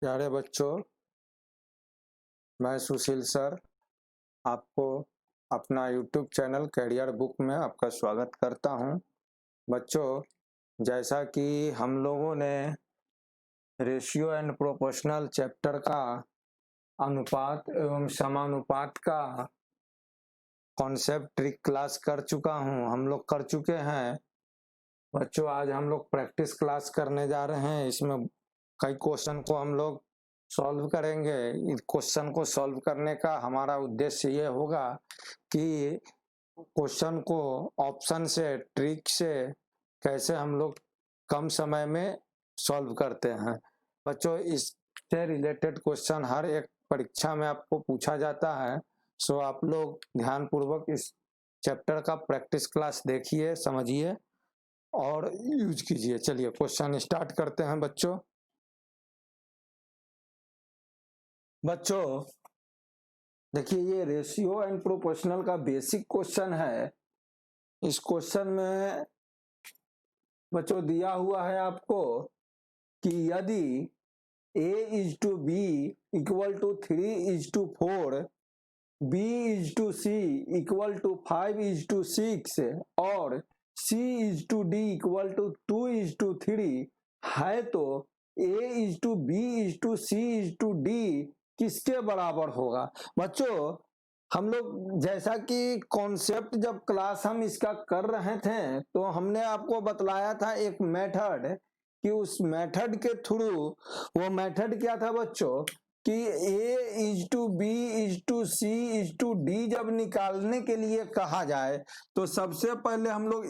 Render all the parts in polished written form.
प्यारे बच्चों, मैं सुशील सर आपको अपना यूट्यूब चैनल कैरियर बुक में आपका स्वागत करता हूं। बच्चों, जैसा कि हम लोगों ने रेशियो एंड प्रोपोर्शनल चैप्टर का अनुपात एवं समानुपात का कॉन्सेप्ट ट्रिक क्लास कर चुका हूं, हम लोग कर चुके हैं। बच्चों, आज हम लोग प्रैक्टिस क्लास करने जा रहे हैं। इसमें कई क्वेश्चन को हम लोग सॉल्व करेंगे। इस क्वेश्चन को सॉल्व करने का हमारा उद्देश्य ये होगा कि क्वेश्चन को ऑप्शन से, ट्रिक से कैसे हम लोग कम समय में सॉल्व करते हैं। बच्चों, इससे रिलेटेड क्वेश्चन हर एक परीक्षा में आपको पूछा जाता है। सो आप लोग ध्यान पूर्वक इस चैप्टर का प्रैक्टिस क्लास देखिए, समझिए और यूज कीजिए। चलिए क्वेश्चन स्टार्ट करते हैं बच्चों। देखिए, ये रेशियो एंड प्रोपोर्शनल का बेसिक क्वेश्चन है। इस क्वेश्चन में बच्चों दिया हुआ है आपको कि यदि A:B equal to 3:4, B:C equal to 5:6 और C:D इक्वल टू 2:3 है तो A:B:C:D किसके बराबर होगा। बच्चों, हम लोग जैसा कि कॉन्सेप्ट जब क्लास हम इसका कर रहे थे तो हमने आपको बतलाया था एक मेथड कि उस मेथड के थ्रू, वो मेथड क्या था बच्चों कि A:B:C:D जब निकालने के लिए कहा जाए तो सबसे पहले हम लोग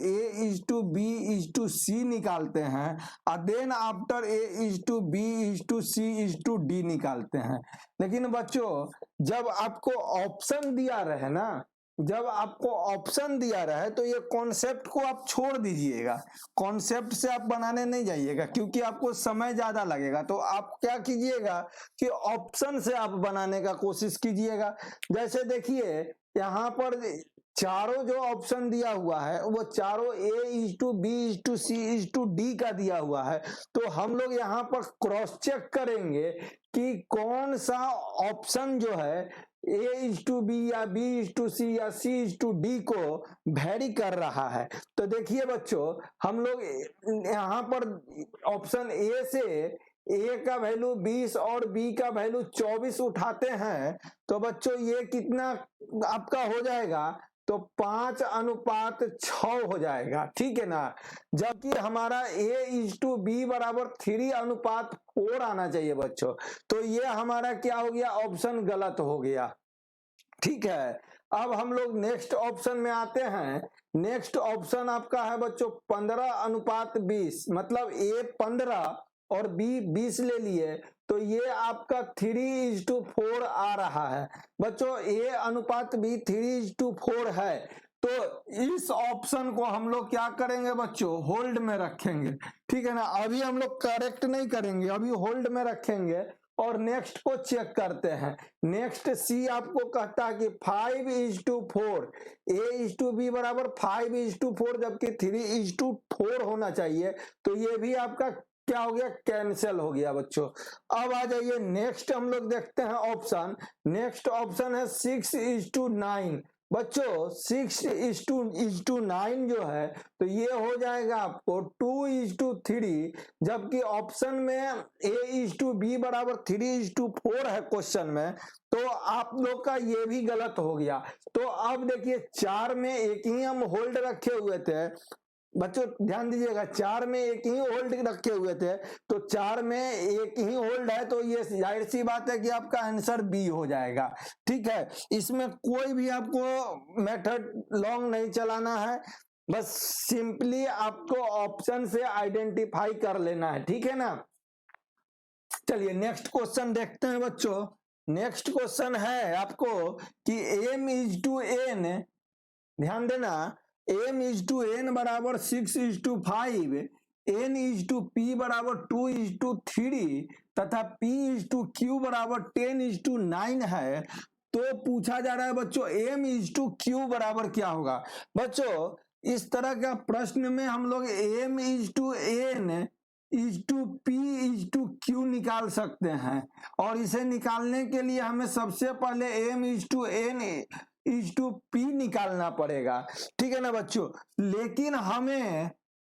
A:B:C निकालते हैं और देन आफ्टर A:B:C:D निकालते हैं। लेकिन बच्चों, जब आपको ऑप्शन दिया रहे ना, जब आपको ऑप्शन दिया रहे तो ये कॉन्सेप्ट को आप छोड़ दीजिएगा। कॉन्सेप्ट से आप बनाने नहीं जाइएगा क्योंकि आपको समय ज्यादा लगेगा। तो आप क्या कीजिएगा कि ऑप्शन से आप बनाने का कोशिश कीजिएगा। जैसे देखिए, यहाँ पर चारों जो ऑप्शन दिया हुआ है वो चारों A:B:C:D का दिया हुआ है। तो हम लोग यहाँ पर क्रॉस चेक करेंगे कि कौन सा ऑप्शन जो है A:B या B:C या C:D को वेरी कर रहा है। तो देखिए बच्चों, हम लोग यहाँ पर ऑप्शन A से A का वैल्यू 20 और B का वैल्यू 24 उठाते हैं तो बच्चों ये कितना आपका हो जाएगा, तो 5:6 हो जाएगा। ठीक है ना। जबकि हमारा A:B बराबर 3:4 आना चाहिए बच्चों। तो ये हमारा क्या हो गया, ऑप्शन गलत हो गया। ठीक है, अब हम लोग नेक्स्ट ऑप्शन में आते हैं। नेक्स्ट ऑप्शन आपका है बच्चों 15:20, मतलब A 15 और B 20 ले लिए तो ये आपका 3:4 आ रहा है। बच्चों, A:B 3:4 है तो इस ऑप्शन को हम लोग क्या करेंगे बच्चों, होल्ड में रखेंगे। ठीक है ना। अभी हम लोग करेक्ट नहीं करेंगे, अभी होल्ड में रखेंगे और नेक्स्ट को चेक करते हैं। नेक्स्ट सी आपको कहता है कि 5:4, A:B बराबर 5:4 जबकि 3:4 होना चाहिए। तो ये भी आपका क्या हो गया, कैंसिल हो गया बच्चों। अब आ जाइए नेक्स्ट, हम लोग देखते हैं ऑप्शन। नेक्स्ट ऑप्शन है 6:9। बच्चों 6:9 जो है तो ये हो जाएगा आपको 2:3, जबकि ऑप्शन में A:B बराबर 3:4 है क्वेश्चन में। तो आप लोग का ये भी गलत हो गया। तो अब देखिए, 4 में एक ही हम होल्ड रखे हुए थे बच्चों, ध्यान दीजिएगा, 4 में एक ही होल्ड रखे हुए थे तो 4 में एक ही होल्ड है तो ये जाहिर सी बात है कि आपका आंसर बी हो जाएगा। ठीक है, इसमें कोई भी आपको मेथड लॉन्ग नहीं चलाना है, बस सिंपली आपको ऑप्शन से आइडेंटिफाई कर लेना है। ठीक है ना। चलिए नेक्स्ट क्वेश्चन देखते हैं बच्चों। नेक्स्ट क्वेश्चन है आपको कि M:n, ध्यान देना, M:n बराबर 6:5, N:p बराबर 2:3 तथा P:q बराबर 10:9 है। तो पूछा जा रहा है बच्चों M:q बराबर क्या होगा। बच्चों, इस तरह का प्रश्न में हम लोग M:n is to P is to Q निकाल सकते हैं, और इसे निकालने के लिए हमें सबसे पहले M is to N is to P निकालना पड़ेगा, ठीक है ना बच्चों। लेकिन हमें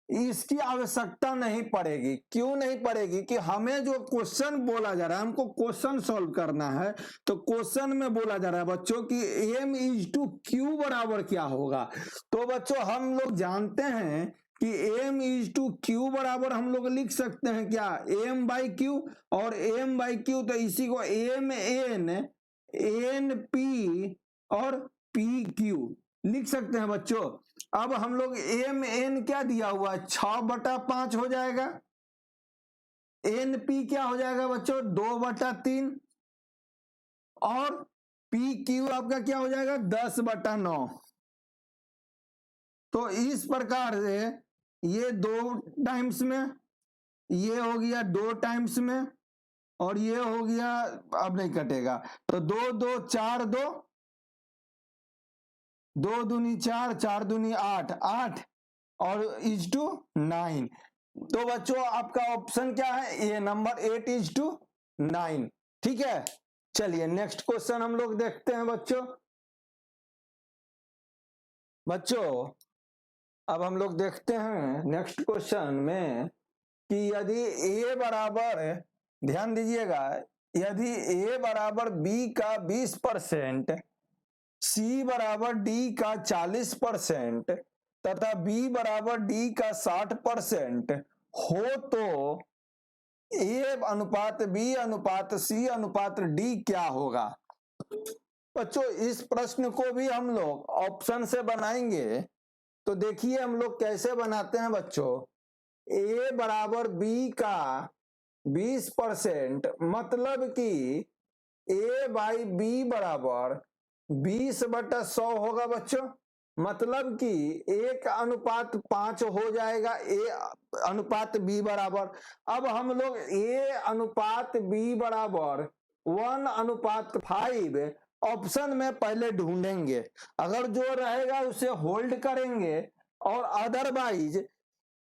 इसकी आवश्यकता नहीं पड़ेगी। क्यों नहीं पड़ेगी? कि हमें जो क्वेश्चन बोला जा रहा है, हमको क्वेश्चन सॉल्व करना है, तो क्वेश्चन में बोला जा रहा है बच्चों कि एम इज टू क्यू बराबर क्या होगा। तो बच्चों हम लोग जानते हैं कि एम इज टू क्यू बराबर हम लोग लिख सकते हैं क्या, एम बाई क्यू, और एम बाई क्यू तो इसी को एम एन एन पी और पी क्यू लिख सकते हैं बच्चों। अब हम लोग एम एन क्या दिया हुआ है, 6/5 हो जाएगा, एन पी क्या हो जाएगा बच्चों, 2/3, और पी क्यू आपका क्या हो जाएगा, 10/9। तो इस प्रकार से ये 2 टाइम्स में, ये हो गया 2 टाइम्स में, और ये हो गया, अब नहीं कटेगा, तो 2 2 4 2, 2 दूनी 4, 4 दूनी 8, 8 और इज टू 9। तो बच्चों आपका ऑप्शन क्या है, ये नंबर 8 इज टू 9, ठीक है। चलिए नेक्स्ट क्वेश्चन हम लोग देखते हैं बच्चों। अब हम लोग देखते हैं नेक्स्ट क्वेश्चन में कि यदि a बराबर, ध्यान दीजिएगा, यदि a बराबर b का 20%, c बराबर d का 40% तथा b बराबर d का 60% हो तो a अनुपात b अनुपात c अनुपात d क्या होगा। बच्चों इस प्रश्न को भी हम लोग ऑप्शन से बनाएंगे, तो देखिए हम लोग कैसे बनाते हैं बच्चों। a बराबर b का 20%, मतलब कि a बाई b बराबर 20/100 होगा बच्चों, मतलब कि 1:5 हो जाएगा a अनुपात b बराबर। अब हम लोग a अनुपात b बराबर 1:5 ऑप्शन में पहले ढूंढेंगे, अगर जो रहेगा उसे होल्ड करेंगे, और अदरवाइज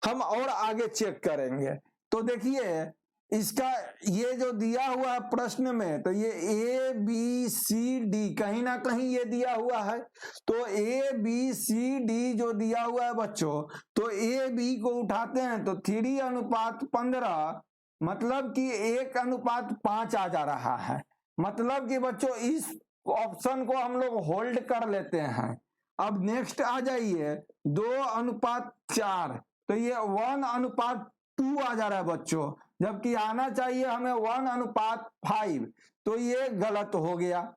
हम और आगे चेक करेंगे। तो देखिए इसका ये जो दिया हुआ है प्रश्न में, तो ये ए बी सी डी कहीं ना कहीं ये दिया हुआ है, तो ए बी सी डी जो दिया हुआ है बच्चों, तो ए बी को उठाते हैं तो 3:15, मतलब कि 1:5 आ जा रहा है। मतलब कि बच्चों इस ऑप्शन को हम लोग होल्ड कर लेते हैं। अब नेक्स्ट आ जाइए 2:4, तो ये 1:2 आ जा रहा है बच्चों, जबकि आना चाहिए हमें 1:5, तो ये गलत हो गया।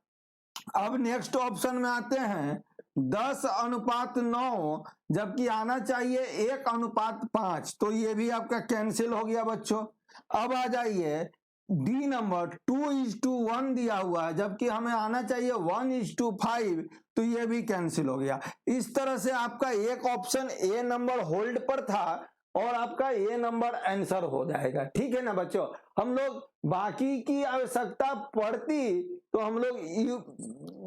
अब नेक्स्ट ऑप्शन में आते हैं 10:9, जबकि आना चाहिए 1:5, तो ये भी आपका कैंसिल हो गया बच्चों। अब आ जाइए डी नंबर 2:1 दिया हुआ है, जबकि हमें आना चाहिए 1:5, तो ये भी कैंसिल हो गया। इस तरह से आपका एक ऑप्शन ए नंबर होल्ड पर था और आपका ए नंबर आंसर हो जाएगा, ठीक है ना बच्चों। हम लोग बाकी की आवश्यकता पड़ती तो हम लोग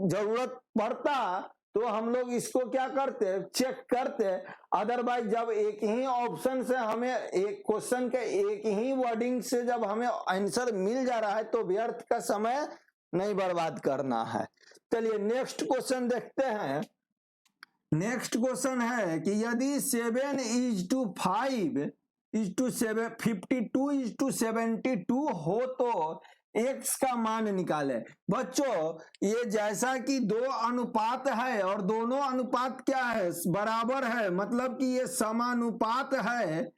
जरूरत पड़ता तो हम लोग इसको क्या करते, चेक करते। अदरवाइज जब एक ही ऑप्शन से हमें एक क्वेश्चन के एक ही वर्डिंग से जब हमें आंसर मिल जा रहा है तो व्यर्थ का समय नहीं बर्बाद करना है। चलिए नेक्स्ट क्वेश्चन देखते हैं। नेक्स्ट क्वेश्चन है कि यदि 7:5 इज टू 52:72 हो तो x का मान निकाले। बच्चों ये जैसा कि 2 अनुपात है और दोनों अनुपात क्या है, बराबर है, मतलब कि ये समानुपात है।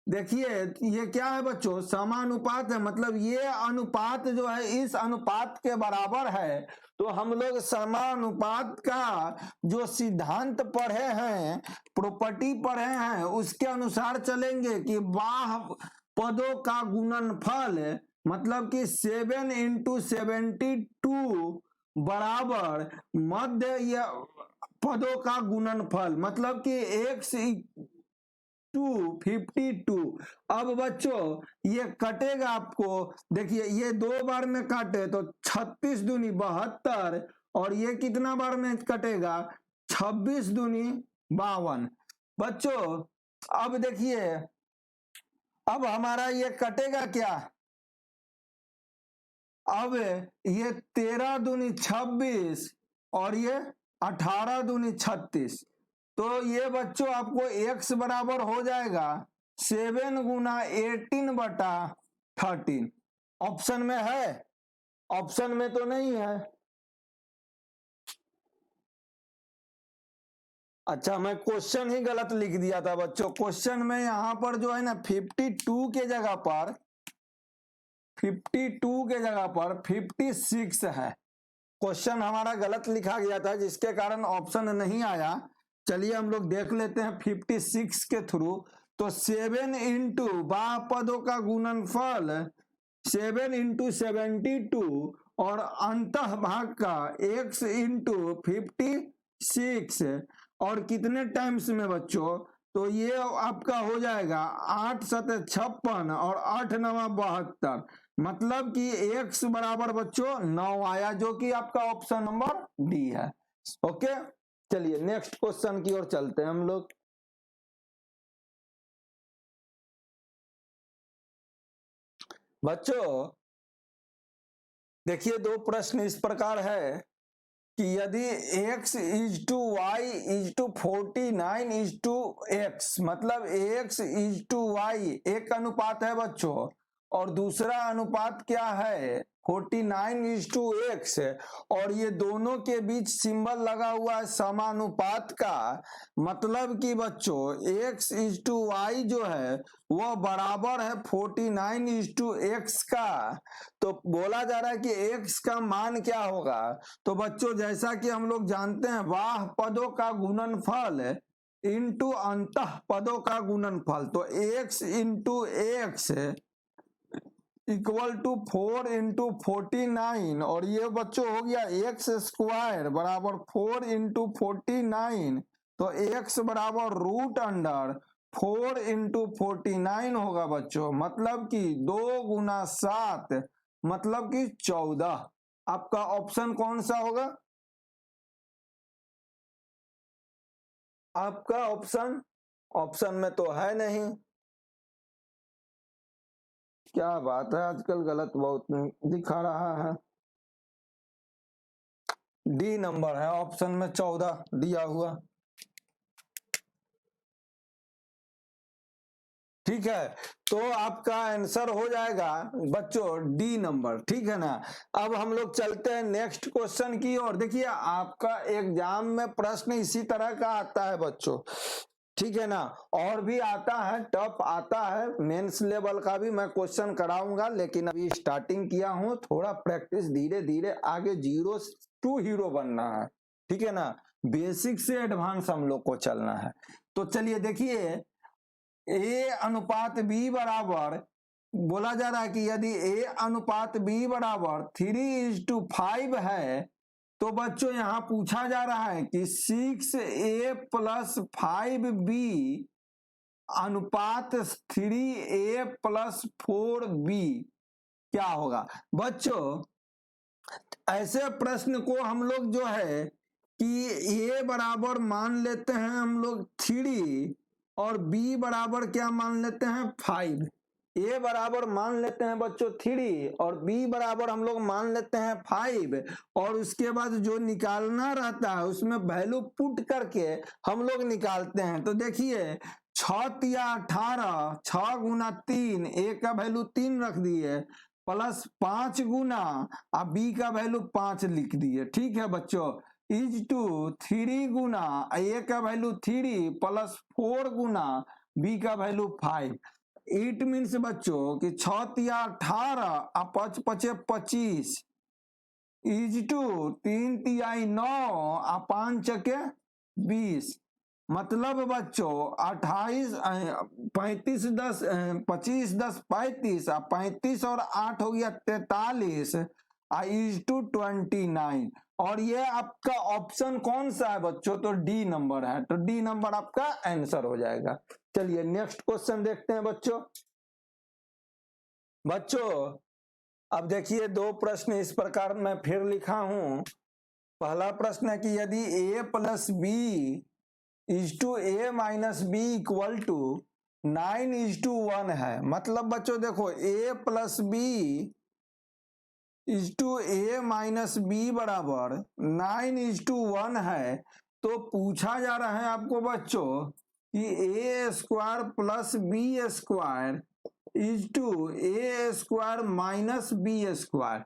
देखिए ये क्या है बच्चों, समानुपात है, मतलब ये अनुपात जो है इस अनुपात के बराबर है। तो हम लोग समानुपात का जो सिद्धांत पढ़े हैं, प्रॉपर्टी पढ़े हैं, उसके अनुसार चलेंगे कि बाह्य पदों का गुणनफल, मतलब कि 7:72 बराबर मध्य या पदों का गुणनफल, मतलब कि x 52। अब बच्चों ये कटेगा आपको, देखिए ये 2 बार में काटे तो 36 दूनी 72, और ये कितना बार में कटेगा, 26 दूनी 52। बच्चों अब देखिए अब हमारा ये कटेगा क्या? अब ये 13 दूनी 26 और ये 18 दूनी 36, तो ये बच्चों आपको x बराबर हो जाएगा 7 गुना 18 बटा 13। ऑप्शन में है? ऑप्शन में तो नहीं है। अच्छा, मैं क्वेश्चन ही गलत लिख दिया था बच्चों। क्वेश्चन में यहाँ पर जो है ना 52 के जगह पर 56 है। क्वेश्चन हमारा गलत लिखा गया था जिसके कारण ऑप्शन नहीं आया। चलिए हम लोग देख लेते हैं 56 के थ्रू। तो 7 इंटू बाह पदों का गुणनफल 7 इंटू 72 और अंतः भाग का x इंटू 56 और कितने टाइम्स में बच्चों? तो ये आपका हो जाएगा 8 7 56 और 8 9 72, मतलब कि x बराबर बच्चों 9 आया, जो कि आपका ऑप्शन नंबर डी है। ओके, चलिए नेक्स्ट क्वेश्चन की ओर चलते हैं हम लोग। बच्चों देखिए, दो प्रश्न इस प्रकार है कि यदि x is to y is to 49 is to x, मतलब x इज टू वाई एक अनुपात है बच्चों, और दूसरा अनुपात क्या है 49 इज टू एक्स, और ये दोनों के बीच सिंबल लगा हुआ है समानुपात का, मतलब कि बच्चों x इज टू वाई जो है वह बराबर है 49 इज टू एक्स का। तो बोला जा रहा है कि x का मान क्या होगा? तो बच्चों जैसा कि हम लोग जानते हैं बाह पदों का गुणनफल इंटू अंतः पदों का गुणनफल, तो x into x equal to 4 into 49, और ये बच्चों हो गया एक्स स्क्वायर बराबर 4 इंटू 49, तो x बराबर रूट अंडर 4 इंटू 49 होगा बच्चों, मतलब कि 2 गुना 7 मतलब कि 14। आपका ऑप्शन कौन सा होगा? आपका ऑप्शन में तो है नहीं। क्या बात है, आजकल गलत बहुत दिखा रहा है। डी नंबर है ऑप्शन में 14 दिया हुआ। ठीक है, तो आपका आंसर हो जाएगा बच्चों डी नंबर। ठीक है ना। अब हम लोग चलते हैं नेक्स्ट क्वेश्चन की और देखिए आपका एग्जाम में प्रश्न इसी तरह का आता है बच्चों। ठीक है ना, और भी आता है, टफ आता है, मेंस लेवल का भी मैं क्वेश्चन कराऊंगा, लेकिन अभी स्टार्टिंग किया हूं, थोड़ा प्रैक्टिस, धीरे धीरे आगे 0 टू हीरो बनना है। ठीक है ना, बेसिक से एडवांस हम लोग को चलना है। तो चलिए देखिए, ए अनुपात बी बराबर, बोला जा रहा है कि यदि ए अनुपात बी बराबर 3:5 है, तो बच्चों यहां पूछा जा रहा है कि 6a प्लस 5b अनुपात 3a प्लस 4b क्या होगा? बच्चों ऐसे प्रश्न को हम लोग जो है कि a बराबर मान लेते हैं हम लोग 3 और b बराबर क्या मान लेते हैं 5। a बराबर मान लेते हैं बच्चों 3 और b बराबर हम लोग मान लेते हैं 5, और उसके बाद जो निकालना रहता है उसमें वैल्यू पुट करके हम लोग निकालते हैं। तो देखिए 6 या 18, 6 गुना 3, a का वैल्यू 3 रख दिए, प्लस 5 गुना अब b का वैल्यू 5 लिख दिए। ठीक है बच्चों, इज टू 3 गुना a का वैल्यू 3 प्लस 4 गुना b का वैल्यू 5। इट मीन्स बच्चों कि 6 या 18 और 5 पचे 25 इज टू 3 तिहाई 9 और 5 चके 20, मतलब बच्चों 28 35 10 25 10 35 और 35 और 8 हो गया 43 इज टू 29, और ये आपका ऑप्शन कौन सा है बच्चों? तो डी नंबर है, तो डी नंबर आपका आंसर हो जाएगा। चलिए नेक्स्ट क्वेश्चन देखते हैं बच्चों। अब देखिए दो प्रश्न इस प्रकार मैं फिर लिखा हूं। पहला प्रश्न है कि यदि a plus B is to a minus B equal to 9:1 है। मतलब बच्चों देखो a plus B is to A minus B बराबर 9:1 है। तो पूछा जा रहा है आपको बच्चों कि A square plus B square is to A square minus B square.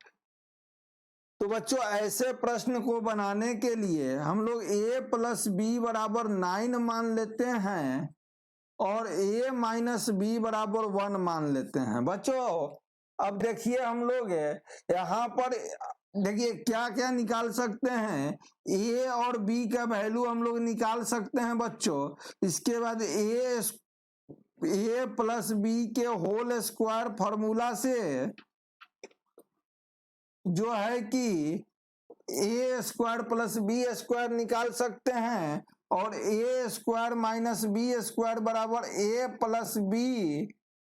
तो बच्चों ऐसे प्रश्न को बनाने के लिए हम लोग a प्लस बी बराबर 9 मान लेते हैं और a माइनस बी बराबर 1 मान लेते हैं। बच्चों अब देखिए हम लोग यहाँ पर देखिए क्या क्या निकाल सकते हैं, a और b का वैल्यू हम लोग निकाल सकते हैं बच्चों। इसके बाद a प्लस बी के होल स्क्वायर फॉर्मूला से जो है कि A square plus B square निकाल सकते हैं और ए स्क्वायर माइनस बी स्क्वायर बराबर ए plus B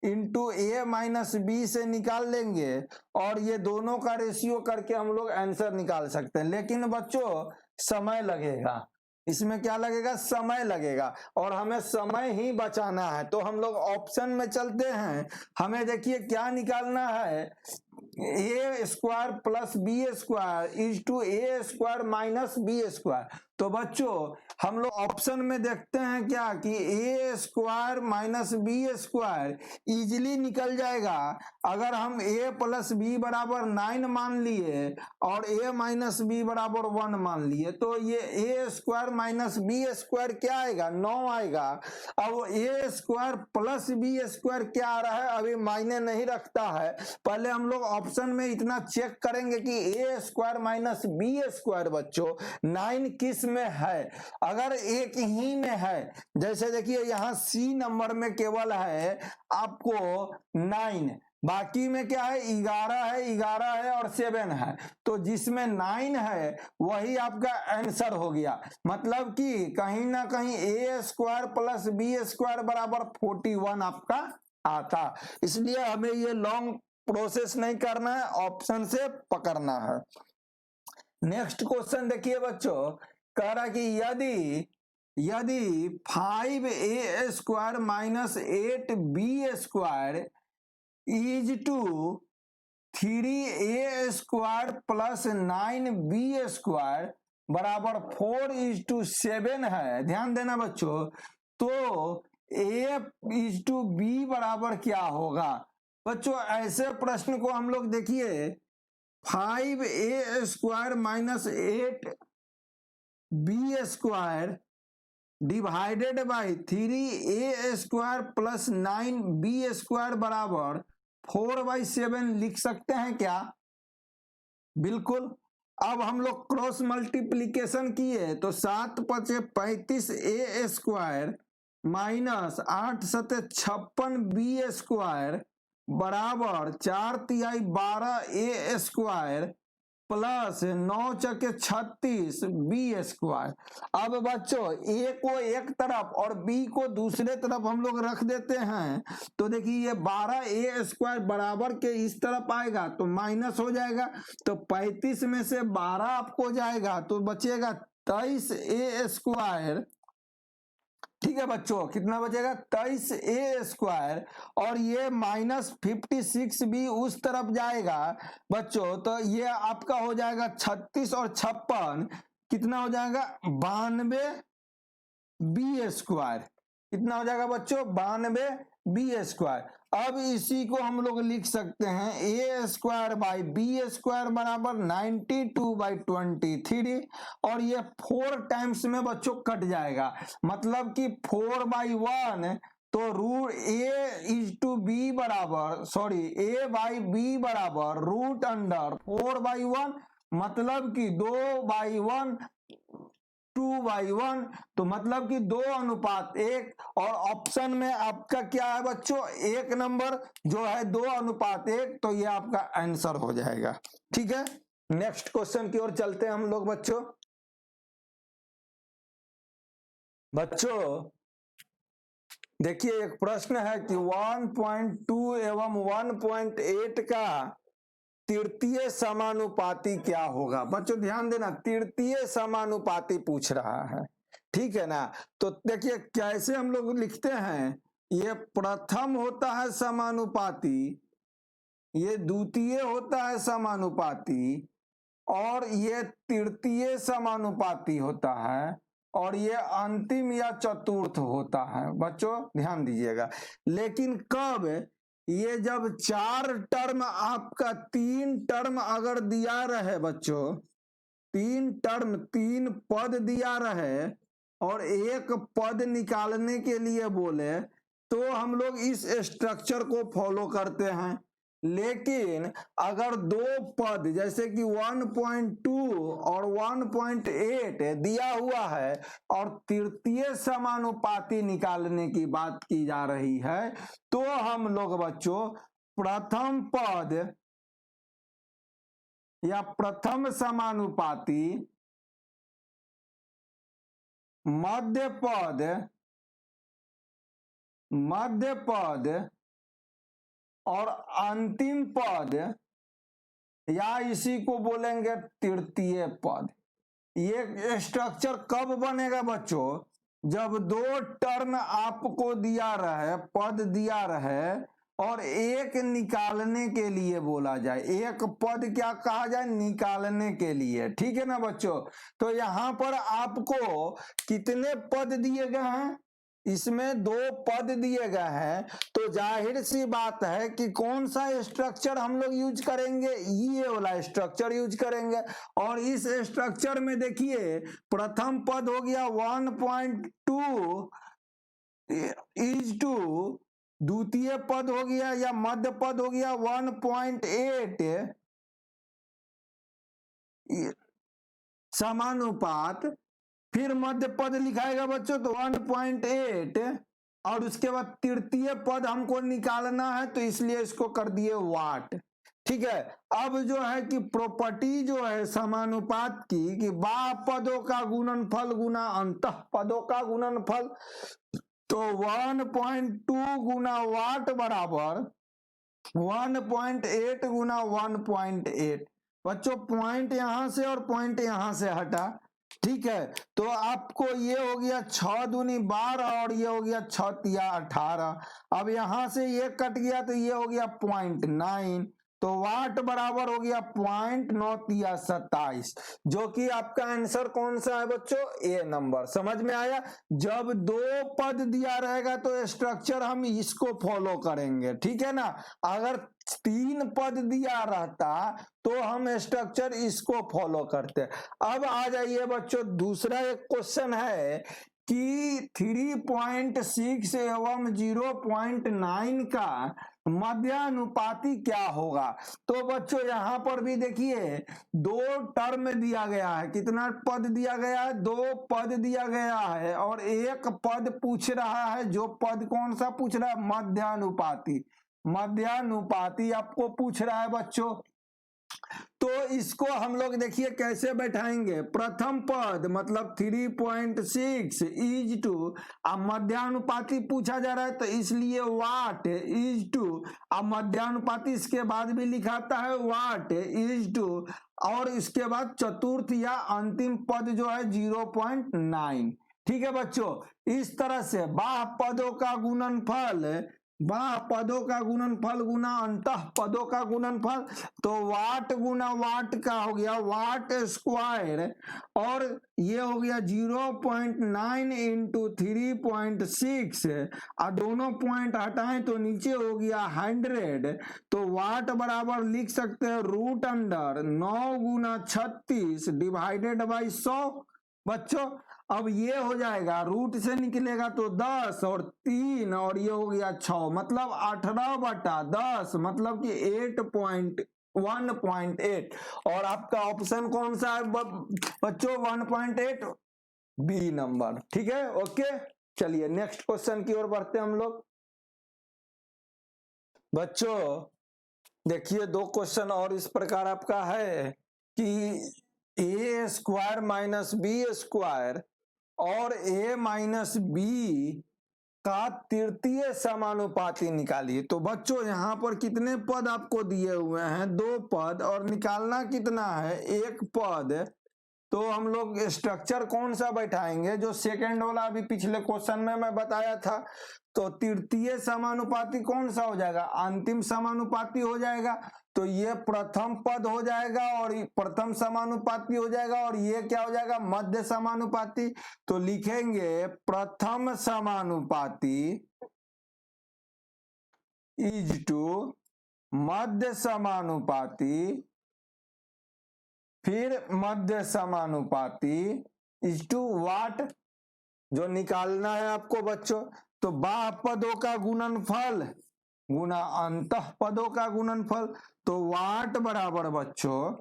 into A minus B से निकाल लेंगे और ये दोनों का रेशियो करके हम लोग आंसर निकाल सकते हैं। लेकिन बच्चों समय लगेगा, इसमें क्या लगेगा, समय लगेगा और हमें समय ही बचाना है। तो हम लोग ऑप्शन में चलते हैं। हमें देखिए क्या निकालना है, A square plus B square is to A square minus B square. तो बच्चों हम लोग ऑप्शन में देखते हैं क्या कि A square minus B square easily निकल जाएगा अगर हम a प्लस बी बराबर 9 मान लिए और a माइनस बी बराबर 1 मान लिए। तो ये a square minus B square क्या आएगा, 9 आएगा। अब a square plus B square क्या आ रहा है अभी मायने नहीं रखता है। पहले हम लोग ऑप्शन में इतना चेक करेंगे कि a square minus B square बच्चों 9 किस में है। अगर एक ही में है, जैसे देखिए यहाँ सी नंबर में केवल है आपको 9, बाकी में क्या है 11 है और 7 है। तो जिसमें 9 है वही आपका आंसर हो गया। मतलब कि कहीं ना कहीं ए स्क्वायर प्लस बी स्क्वायर बराबर 41 आपका आता। इसलिए हमें ये लॉन्ग प्रोसेस नहीं करना है, ऑप्शन से पकड़ना है। नेक्स्ट क्वेश्चन देखिए बच्चों, कह रहा कि यदि 5a square minus 8b square is to 3a square plus 9b square बराबर 4:7 है। ध्यान देना बच्चों, तो a इज टू b बराबर क्या होगा। बच्चों ऐसे प्रश्न को हम लोग देखिए 5a square minus 8b square divided by 3a square plus 9b square बराबर 4/7 लिख सकते हैं क्या, बिल्कुल। अब हम लोग क्रॉस मल्टीप्लीकेशन किए तो 7×5=35a square minus 8×7=56b square बराबर 4×3=12a square plus 9×36b square. अब बच्चों a को एक तरफ और b को दूसरे तरफ हम लोग रख देते हैं। तो देखिए ये 12a स्क्वायर बराबर के इस तरफ आएगा तो माइनस हो जाएगा, तो 35 में से 12 आपको जाएगा तो बचेगा 23a स्क्वायर। ठीक है बच्चों, कितना बचेगा 23a स्क्वायर और ये -56 भी उस तरफ जाएगा बच्चों। तो ये आपका हो जाएगा 36 और 56 कितना हो जाएगा 92b स्क्वायर। कितना हो जाएगा बच्चों 92b स्क्वायर। अब इसी को हम लोग लिख सकते हैं a square by B square बराबर 92/23 और ये 4 टाइम्स में बच्चों कट जाएगा। मतलब कि 4/1 तो रूट a बाई बी बराबर रूट अंडर 4/1 मतलब कि 2/1 2/1 तो मतलब कि 2:1 और ऑप्शन में आपका क्या है बच्चों 1 नंबर जो है 2:1 तो ये आपका आंसर हो जाएगा। ठीक है, नेक्स्ट क्वेश्चन की ओर चलते हैं हम लोग बच्चों। देखिए एक प्रश्न है कि 1.2 एवं 1.8 का तृतीय समानुपाती क्या होगा। बच्चों ध्यान देना, तृतीय समानुपाती पूछ रहा है, ठीक है ना। तो देखिए कैसे हम लोग लिखते हैं ये प्रथम होता है समानुपाती, ये द्वितीय होता है समानुपाती, और ये तृतीय समानुपाती होता है, और ये अंतिम या चतुर्थ होता है। बच्चों ध्यान दीजिएगा, लेकिन कब, ये जब 4 टर्म आपका 3 टर्म अगर दिया रहे बच्चों, 3 टर्म 3 पद दिया रहे और एक पद निकालने के लिए बोले, तो हम लोग इस स्ट्रक्चर को फॉलो करते हैं। लेकिन अगर 2 पद जैसे कि 1.2 और 1.8 दिया हुआ है और तृतीय समानुपाती निकालने की बात की जा रही है, तो हम लोग बच्चों प्रथम पद या प्रथम समानुपाती, मध्य पद और अंतिम पद, या इसी को बोलेंगे तृतीय पद। ये स्ट्रक्चर कब बनेगा बच्चों, जब 2 टर्म आपको दिया रहे, पद दिया रहे और एक निकालने के लिए बोला जाए, एक पद क्या कहा जाए, निकालने के लिए। ठीक है ना बच्चों। तो यहां पर आपको कितने पद दिए गए हैं, इसमें 2 पद दिए गए हैं, तो जाहिर सी बात है कि कौन सा स्ट्रक्चर हम लोग यूज करेंगे, ये वाला स्ट्रक्चर यूज करेंगे। और इस स्ट्रक्चर में देखिए प्रथम पद हो गया 1.2 इज टू, द्वितीय पद हो गया या मध्य पद हो गया 1.8 समानुपात, फिर मध्य पद लिखाएगा बच्चों तो 1.8, और उसके बाद तृतीय पद हमको निकालना है, तो इसलिए इसको कर दिए वाट। ठीक है। अब जो है कि प्रॉपर्टी जो है समानुपात की, कि बाह्य पदों का गुणनफल गुना अंतः पदों का गुणनफल, तो 1.2 गुना वाट बराबर 1.8 गुना 1.8। बच्चों पॉइंट यहां से और पॉइंट यहां से हटा। ठीक है। तो आपको ये हो गया 6 दूनी 12 और ये हो गया 6 तिया 18। अब यहां से ये कट गया तो ये हो गया 0.9, तो वाट बराबर हो गया 0.9 तिया 27, जो कि आपका आंसर कौन सा है बच्चों, ए नंबर। समझ में आया। जब 2 पद दिया रहेगा तो स्ट्रक्चर हम इसको फॉलो करेंगे। ठीक है ना। अगर 3 पद दिया रहता तो हम स्ट्रक्चर इसको फॉलो करते। अब आ जाइए बच्चों, दूसरा एक क्वेश्चन है कि 3.6 एवं 0.9 का मध्यानुपाती क्या होगा। तो बच्चों यहां पर भी देखिए 2 टर्म दिया गया है, कितना पद दिया गया है, 2 पद दिया गया है, और एक पद पूछ रहा है। जो पद कौन सा पूछ रहा है, मध्यानुपाती। मध्यानुपाती आपको पूछ रहा है बच्चों। तो इसको हम लोग देखिए कैसे बैठाएंगे। प्रथम पद मतलब 3.6 इज टू, अब मध्यानुपाती पूछा जा रहा है तो इसलिए वाट इज टू, अब मध्यानुपाती इसके बाद भी लिखाता है वाट इज टू, और इसके बाद चतुर्थ या अंतिम पद जो है 0.9। ठीक है बच्चों। इस तरह से बाह्य पदों का गुणनफल, बाह्य पदों का गुणनफल गुना अंतः पदों का गुणनफल, तो वाट गुना वाट का हो गया वाट स्क्वायर, और ये हो गया 0.9 इंटू 3.6, और दोनों पॉइंट हटाएं तो नीचे हो गया 100, तो वाट बराबर लिख सकते हैं रूट अंडर 9 गुना 36 डिवाइडेड बाई 100। बच्चों अब ये हो जाएगा, रूट से निकलेगा तो 10 और 3 और ये हो गया 6, मतलब 18/10, मतलब कि 1.8। और आपका ऑप्शन कौन सा है बच्चों, 1.8, बी नंबर। ठीक है। ओके, चलिए नेक्स्ट क्वेश्चन की ओर बढ़ते हैं हम लोग। बच्चों देखिए 2 क्वेश्चन और इस प्रकार आपका है कि A square minus B square और a माइनस बी का तृतीय समानुपाती निकालिए। तो बच्चों यहां पर कितने पद आपको दिए हुए हैं, 2 पद, और निकालना कितना है, 1 पद। तो हम लोग स्ट्रक्चर कौन सा बैठाएंगे, जो सेकंड वाला अभी पिछले क्वेश्चन में मैं बताया था। तो तृतीय समानुपाती कौन सा हो जाएगा, अंतिम समानुपाती हो जाएगा। तो ये प्रथम पद हो जाएगा और प्रथम समानुपाती हो जाएगा, और ये क्या हो जाएगा, मध्य समानुपाती। तो लिखेंगे प्रथम समानुपाती इज टू मध्य समानुपाती, फिर मध्य समानुपाती इज टू वाट, जो निकालना है आपको बच्चों। तो बाह्य पदों का गुणनफल गुना अंतः पदों का गुणनफल। तो वाट बराबर बच्चों,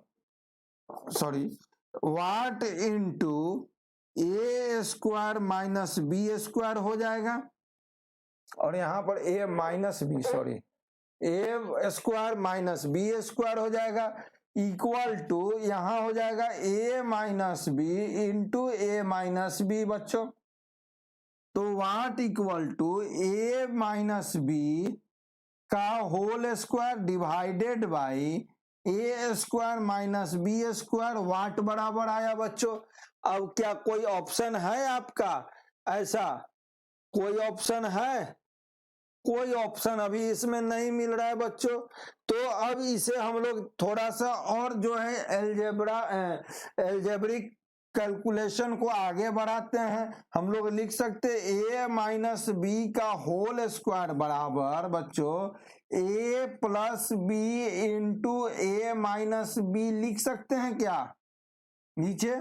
sorry, what into A square minus B square हो जाएगा, और यहां पर A minus B, sorry, A square minus B square हो जाएगा, इक्वल टू यहां हो जाएगा A minus B into A minus B बच्चों। तो what equal to A minus B का whole square divided by A square minus B square, what बराबर आया बच्चों। अब क्या कोई ऑप्शन है आपका, ऐसा कोई ऑप्शन है, कोई ऑप्शन अभी इसमें नहीं मिल रहा है बच्चों। तो अब इसे हम लोग थोड़ा सा और जो है एल्जेब्रिक कैलकुलेशन को आगे बढ़ाते हैं। हम लोग लिख सकते ए माइनस बी का होल स्क्वायर बराबर बच्चों ए plus B into A minus B लिख सकते हैं क्या नीचे,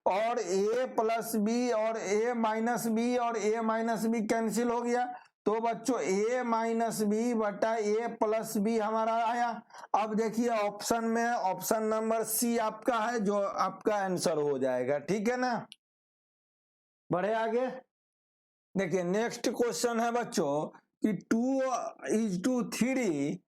और ए प्लस बी और ए माइनस बी और ए माइनस बी कैंसिल हो गया। तो बच्चों ए माइनस बी बटा ए प्लस बी हमारा आया। अब देखिए ऑप्शन में ऑप्शन नंबर सी आपका है, जो आपका आंसर हो जाएगा, ठीक है ना। बढ़े आगे, देखिए नेक्स्ट क्वेश्चन है बच्चों कि 2:3,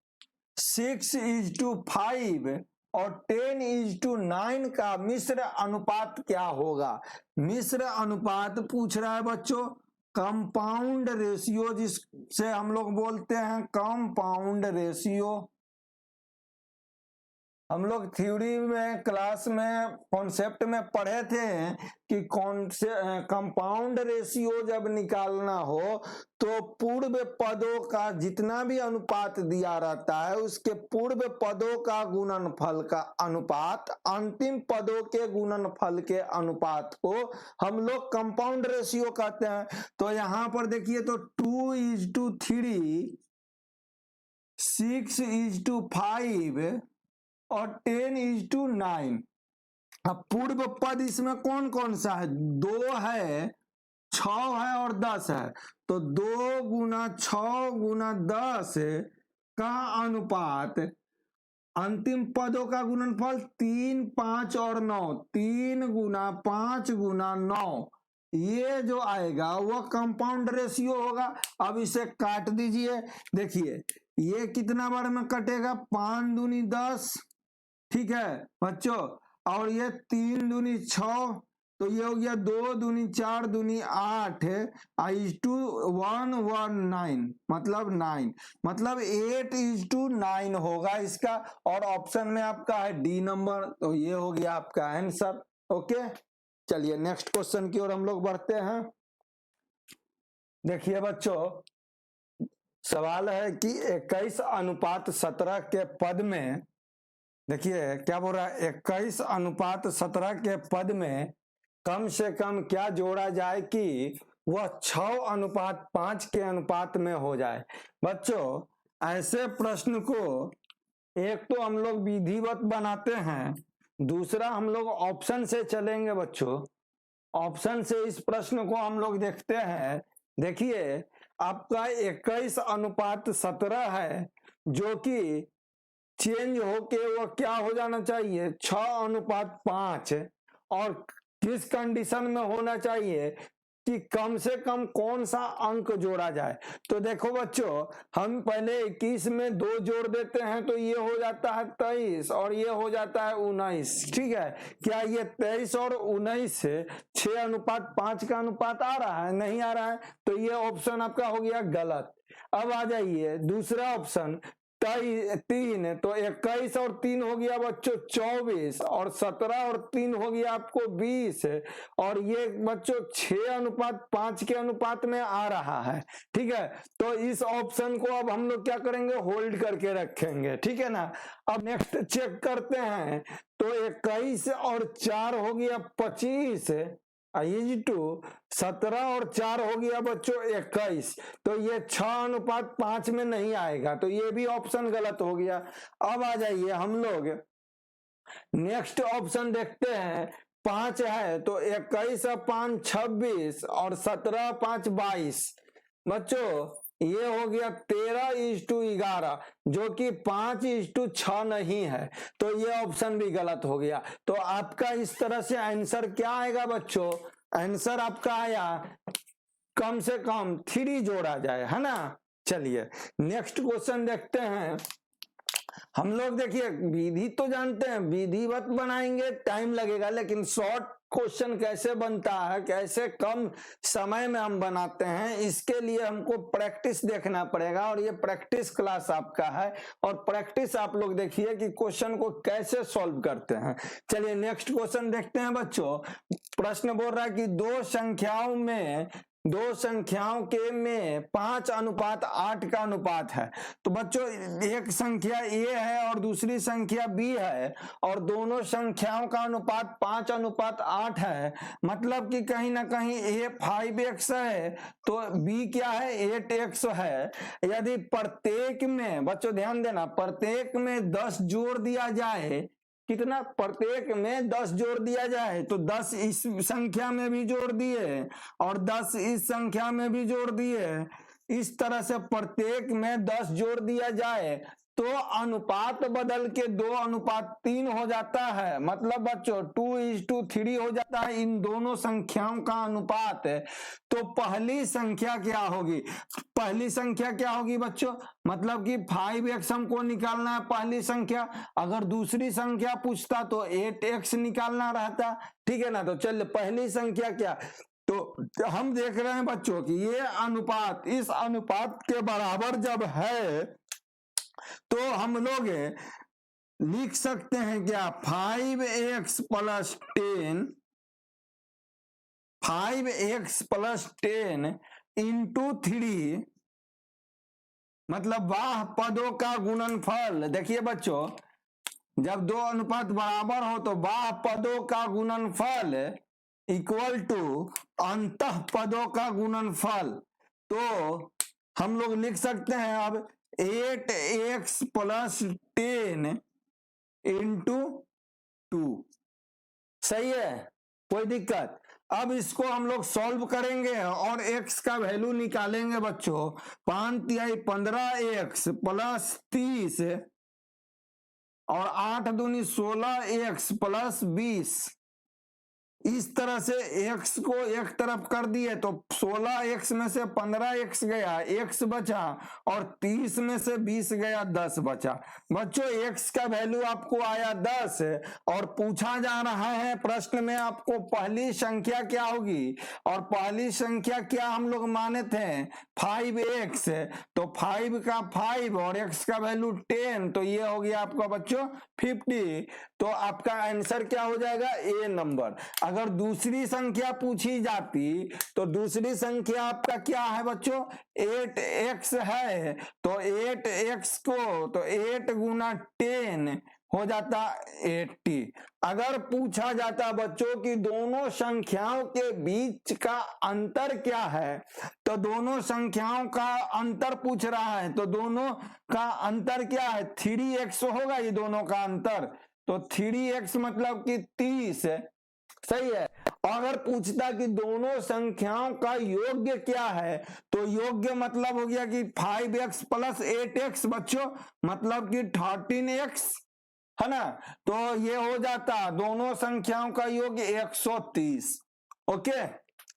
6:5 और 10:9 का मिश्र अनुपात क्या होगा। मिश्र अनुपात पूछ रहा है बच्चों, कंपाउंड रेशियो जिससे हम लोग बोलते हैं कंपाउंड रेशियो। हम लोग थ्योरी में क्लास में कॉन्सेप्ट में पढ़े थे कि कंपाउंड रेशियो जब निकालना हो तो पूर्व पदों का जितना भी अनुपात दिया रहता है उसके पूर्व पदों का गुणनफल का अनुपात अंतिम पदों के गुणनफल के अनुपात को हम लोग कंपाउंड रेशियो कहते हैं। तो यहां पर देखिए, तो 2:3, 6:5 और 10:9। अब पूर्व पद इसमें कौन कौन सा है, 2 है, 6 है और 10 है। तो 2 गुना 6 गुना 10 का अनुपात अंतिम पदों का गुणनफल 3, 5 और 9, 3 गुना 5 गुना 9, ये जो आएगा वो कंपाउंड रेशियो होगा। अब इसे काट दीजिए, देखिए ये कितना बार में कटेगा, 5 दूनी 10, ठीक है बच्चों, और ये 3 दूनी 6, तो ये हो गया 2 दूनी 4 दूनी 8 1:9, मतलब 9, मतलब 8:9 होगा इसका। और ऑप्शन में आपका है डी नंबर, तो ये हो गया आपका आंसर। ओके, चलिए नेक्स्ट क्वेश्चन की ओर हम लोग बढ़ते हैं। देखिए बच्चों, सवाल है कि 21:17 के पद में, देखिए क्या बोल रहा है, 21:17 के पद में कम से कम क्या जोड़ा जाए कि वह 6:5 के अनुपात में हो जाए। बच्चों ऐसे प्रश्न को एक तो हम लोग विधिवत बनाते हैं, दूसरा हम लोग ऑप्शन से चलेंगे बच्चों। ऑप्शन से इस प्रश्न को हम लोग देखते हैं। देखिए आपका 21:17 है, जो कि चेंज होके वो क्या हो जाना चाहिए, 6:5, और किस कंडीशन में होना चाहिए कि कम से कम कौन सा अंक जोड़ा जाए। तो देखो बच्चों, हम पहले 21 में 2 जोड़ देते हैं तो ये हो जाता है 23 और ये हो जाता है 19, ठीक है। क्या ये 23 और 19 से 6:5 का अनुपात आ रहा है, नहीं आ रहा है, तो ये ऑप्शन आपका हो गया गलत। अब आ जाइए दूसरा ऑप्शन, 3 तो 21 और 3 हो गया बच्चों 24 और 17 और 3 हो गया आपको 20 और ये बच्चों 6:5 के अनुपात में आ रहा है। ठीक है, तो इस ऑप्शन को अब हम लोग क्या करेंगे, होल्ड करके रखेंगे। ठीक है ना। अब नेक्स्ट चेक करते हैं, तो 21 और 4 हो गया 25 टू 17 और 4 हो गया बच्चों 21, तो ये 6:5 में नहीं आएगा, तो ये भी ऑप्शन गलत हो गया। अब आ जाइए हम लोग नेक्स्ट ऑप्शन देखते हैं। 5 है तो 21 और 5 26 और 17 5 22 बच्चों ये हो गया 13:11, जो कि 5:6 नहीं है, तो ये ऑप्शन भी गलत हो गया। तो आपका इस तरह से आंसर क्या आएगा बच्चों, आंसर आपका आया कम से कम 3 जोड़ा जाए, है ना। चलिए नेक्स्ट क्वेश्चन देखते हैं हम लोग। देखिए विधि तो जानते हैं, विधिवत बनाएंगे टाइम लगेगा, लेकिन शॉर्ट क्वेश्चन कैसे बनता है, कैसे कम समय में हम बनाते हैं, इसके लिए हमको प्रैक्टिस देखना पड़ेगा। और ये प्रैक्टिस क्लास आपका है, और प्रैक्टिस आप लोग देखिए कि क्वेश्चन को कैसे सॉल्व करते हैं। चलिए नेक्स्ट क्वेश्चन देखते हैं बच्चों। प्रश्न बोल रहा है कि दो संख्याओं के में 5:8 का अनुपात है। तो बच्चों एक संख्या ए है और दूसरी संख्या बी है, और दोनों संख्याओं का अनुपात 5:8 है। मतलब कि कहीं ना कहीं ए 5x है तो बी क्या है, 8x है। यदि प्रत्येक में बच्चों ध्यान देना, प्रत्येक में 10 जोड़ दिया जाए, कितना, प्रत्येक में 10 जोड़ दिया जाए, तो 10 इस संख्या में भी जोड़ दिए और 10 इस संख्या में भी जोड़ दिए। इस तरह से प्रत्येक में 10 जोड़ दिया जाए तो अनुपात बदल के 2:3 हो जाता है। मतलब बच्चों 2:3 हो जाता है इन दोनों संख्याओं का अनुपात। तो पहली संख्या क्या होगी, पहली संख्या क्या होगी बच्चों, मतलब कि 5x हमको निकालना है पहली संख्या। अगर दूसरी संख्या पूछता तो 8x निकालना रहता। ठीक है ना। तो चलिए पहली संख्या क्या, तो हम देख रहे हैं बच्चों कि ये अनुपात इस अनुपात के बराबर जब है तो हम लोग लिख सकते हैं क्या, 5x + 10 × 3, मतलब बाह्य पदों का गुणनफल। देखिए बच्चों जब दो अनुपात बराबर हो तो बाह्य पदों का गुणनफल इक्वल टू अंतः पदों का गुणनफल। तो हम लोग लिख सकते हैं अब 8x + 10 × 2, सही है, कोई दिक्कत। अब इसको हम लोग सॉल्व करेंगे और x का वैल्यू निकालेंगे बच्चों। 5×3 = 15x + 30 और 8×2 = 16x + 20। इस तरह से x को एक तरफ कर दिए तो 16x में से 15x गया, x बचा, और 30 में से 20 गया, 10 बचा। बच्चों x का वैल्यू आपको आया 10 और पूछा जा रहा है प्रश्न में आपको पहली संख्या क्या होगी, और पहली संख्या क्या हम लोग माने थे 5x, तो 5 का 5 और x का वैल्यू 10, तो ये हो गया आपका बच्चों 50। तो आपका आंसर क्या हो जाएगा, ए नंबर। अगर दूसरी संख्या पूछी जाती तो दूसरी संख्या आपका क्या है बच्चों, 8x है, तो 8x को तो 8 × 10 हो जाता 80। अगर पूछा जाता बच्चों कि दोनों संख्याओं के बीच का अंतर क्या है, तो दोनों संख्याओं का अंतर पूछ रहा है, तो दोनों का अंतर क्या है, 3x होगा ये दोनों का अंतर। तो 3x मतलब कि 30 है, सही है। अगर पूछता कि दोनों संख्याओं का योग्य क्या है, तो योग्य मतलब हो गया कि 5x + 8x बच्चों, मतलब कि 13x, है ना। तो ये हो जाता दोनों संख्याओं का योग्य 130। ओके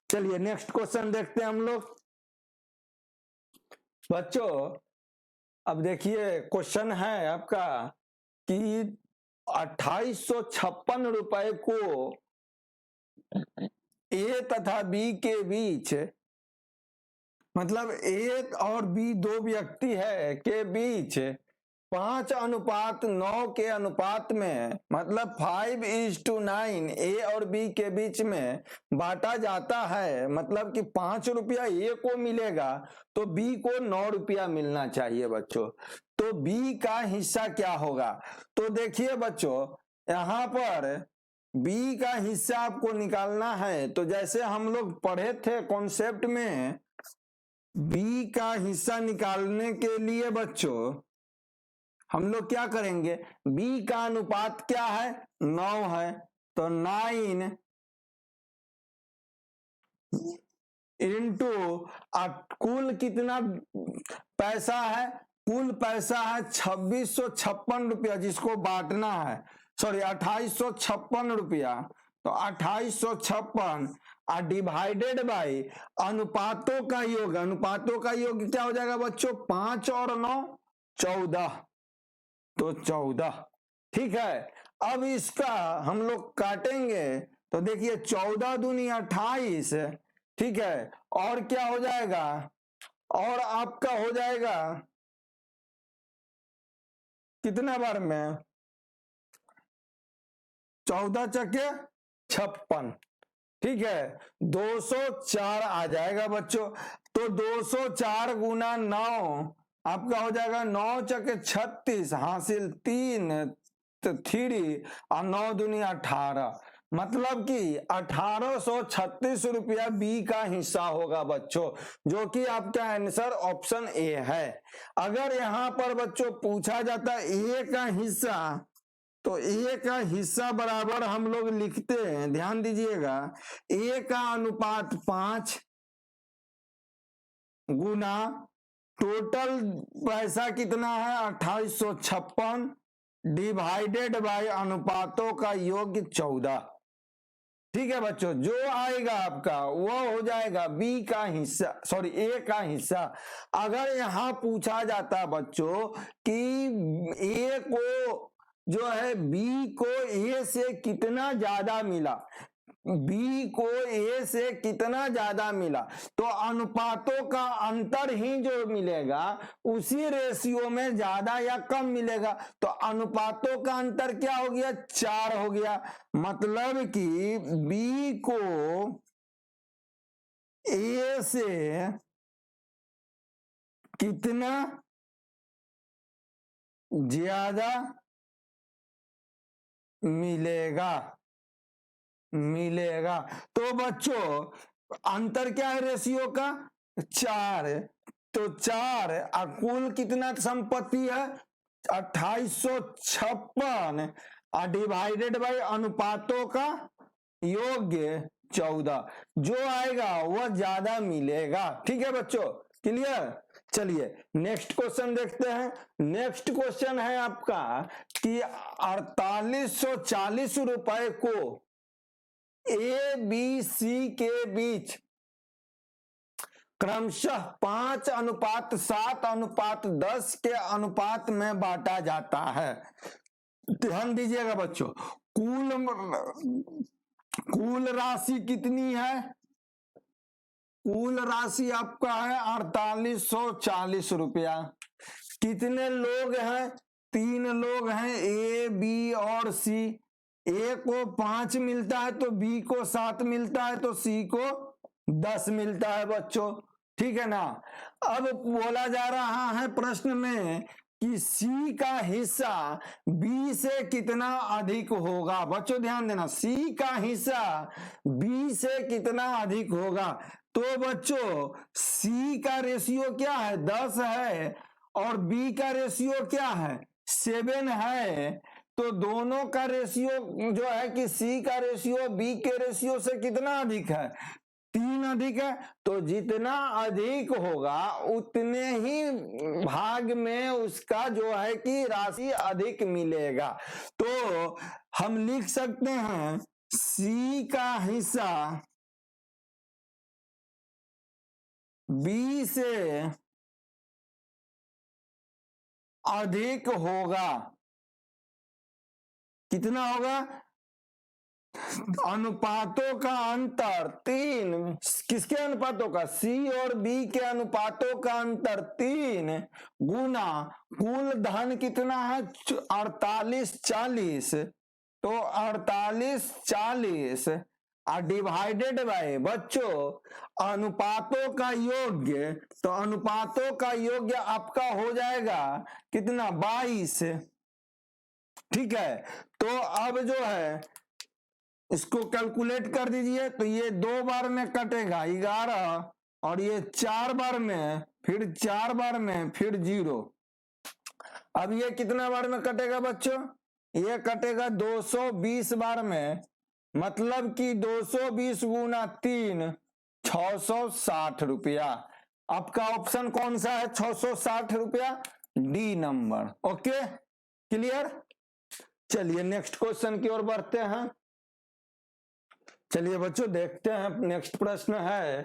चलिए नेक्स्ट क्वेश्चन देखते हैं हम लोग बच्चों। अब देखिए क्वेश्चन है आपका कि 2856 रुपए को ए तथा बी के बीच, मतलब ए और बी दो व्यक्ति है के बीच 5:9 के अनुपात में, मतलब 5:9 ए और बी के बीच में बांटा जाता है, मतलब कि 5 रुपया ए को मिलेगा तो बी को 9 रुपया मिलना चाहिए बच्चों। तो बी का हिस्सा क्या होगा? तो देखिए बच्चों, यहाँ पर बी का हिस्सा आपको निकालना है। तो जैसे हम लोग पढ़े थे कॉन्सेप्ट में, बी का हिस्सा निकालने के लिए बच्चों हम लोग क्या करेंगे, बी का अनुपात क्या है, 9 है, तो 9 इंटू कुल कितना पैसा है, कुल पैसा है 2656 रुपया, जिसको बांटना है, सॉरी 2856 रुपया। तो 2856 डिवाइडेड बाई अनुपातों का योग, अनुपातों का योग क्या हो जाएगा बच्चों, 5 और 9 14, तो 14। ठीक है, अब इसका हम लोग काटेंगे तो देखिए 14 दूनी 28, ठीक है, और क्या हो जाएगा, और आपका हो जाएगा कितना बार में, 14 चके 56, ठीक है, 204 आ जाएगा बच्चों। तो 204 गुना 9 आपका हो जाएगा 9 चके 36, हासिल 3 3 और 9 दूनी 18, मतलब कि 1836 रुपया बी का हिस्सा होगा बच्चों, जो कि आपका आंसर ऑप्शन ए है। अगर यहां पर बच्चों पूछा जाता ए का हिस्सा, तो ए का हिस्सा बराबर हम लोग लिखते हैं, ध्यान दीजिएगा, ए का अनुपात 5 गुना टोटल पैसा कितना है 2856 डिवाइडेड बाय अनुपातों का योग 14। ठीक है बच्चों, जो आएगा आपका वो हो जाएगा बी का हिस्सा, सॉरी ए का हिस्सा। अगर यहां पूछा जाता बच्चों कि ए को जो है बी को ए से कितना ज्यादा मिला, बी को ए से कितना ज्यादा मिला, तो अनुपातों का अंतर ही जो मिलेगा उसी रेशियो में ज्यादा या कम मिलेगा। तो अनुपातों का अंतर क्या हो गया, 4 हो गया, मतलब कि बी को ए से कितना ज्यादा मिलेगा, मिलेगा। तो बच्चों अंतर क्या है रेशियो का, 4, तो 4 और कुल कितना संपत्ति है 2856 डिवाइडेड बाई अनुपातों का योग्य 14, जो आएगा वह ज्यादा मिलेगा। ठीक है बच्चों, क्लियर। चलिए नेक्स्ट क्वेश्चन देखते हैं। नेक्स्ट क्वेश्चन है आपका कि 4840 रुपए को ए बी सी के बीच क्रमशः 5:7:10 के अनुपात में बांटा जाता है। ध्यान दीजिएगा बच्चों, कुल राशि कितनी है, कुल राशि आपका है 4840 रुपया। कितने लोग हैं, 3 लोग हैं, ए बी और सी। ए को 5 मिलता है तो बी को 7 मिलता है तो सी को 10 मिलता है बच्चों, ठीक है ना। अब बोला जा रहा है प्रश्न में कि सी का हिस्सा बी से कितना अधिक होगा। बच्चों ध्यान देना, सी का हिस्सा बी से कितना अधिक होगा। तो बच्चों सी का रेशियो क्या है, 10 है, और बी का रेशियो क्या है, 7 है। तो दोनों का रेशियो जो है कि सी का रेशियो बी के रेशियो से कितना अधिक है, 3 अधिक है। तो जितना अधिक होगा उतने ही भाग में उसका जो है कि राशि अधिक मिलेगा। तो हम लिख सकते हैं सी का हिस्सा बी से अधिक होगा, कितना होगा, अनुपातों का अंतर 3, किसके अनुपातों का? सी और बी के अनुपातों का अंतर 3 गुना कुल धन कितना है? 4840। तो 4840 डिवाइडेड बाय बच्चों अनुपातों का योग्य, तो अनुपातों का योग्य आपका हो जाएगा कितना? 22। ठीक है, तो अब जो है इसको कैलकुलेट कर दीजिए, तो ये 2 बार में कटेगा 11 और ये 4 बार में, फिर 4 बार में, फिर 0। अब ये कितना बार में कटेगा बच्चों? ये कटेगा 220 बार में, मतलब कि 220 गुना 3 660 रुपया। आपका ऑप्शन कौन सा है? 660 रुपया, डी नंबर। Okay, clear? चलिए नेक्स्ट क्वेश्चन की ओर बढ़ते हैं। चलिए बच्चों देखते हैं, नेक्स्ट प्रश्न है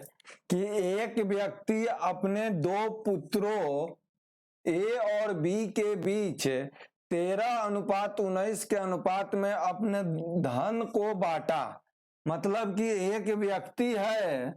कि एक व्यक्ति अपने 2 पुत्रों ए और बी के बीच 13:19 के अनुपात में अपने धन को बांटा। मतलब कि एक व्यक्ति है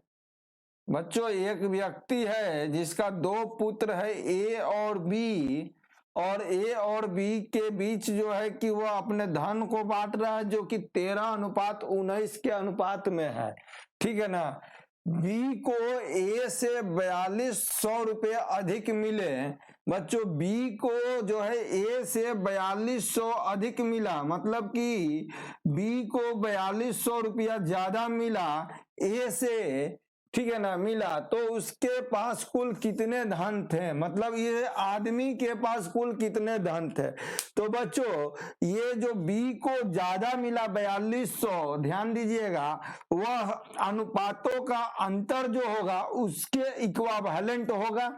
बच्चों, एक व्यक्ति है जिसका 2 पुत्र है ए और बी, और ए और बी के बीच जो है कि वो अपने धन को बांट रहा है, जो कि 13:19 के अनुपात में है। ठीक है ना? बी को ए से 4200 रुपये अधिक मिले। बच्चों बी को जो है ए से 4200 अधिक मिला, मतलब कि बी को 4200 रुपया ज्यादा मिला ए से। ठीक है ना? मिला, तो उसके पास कुल कितने धन थे? मतलब ये आदमी के पास कुल कितने धन थे? तो बच्चों ये जो बी को ज्यादा मिला 4200, ध्यान दीजिएगा, वह अनुपातों का अंतर जो होगा उसके इक्विवेलेंट होगा।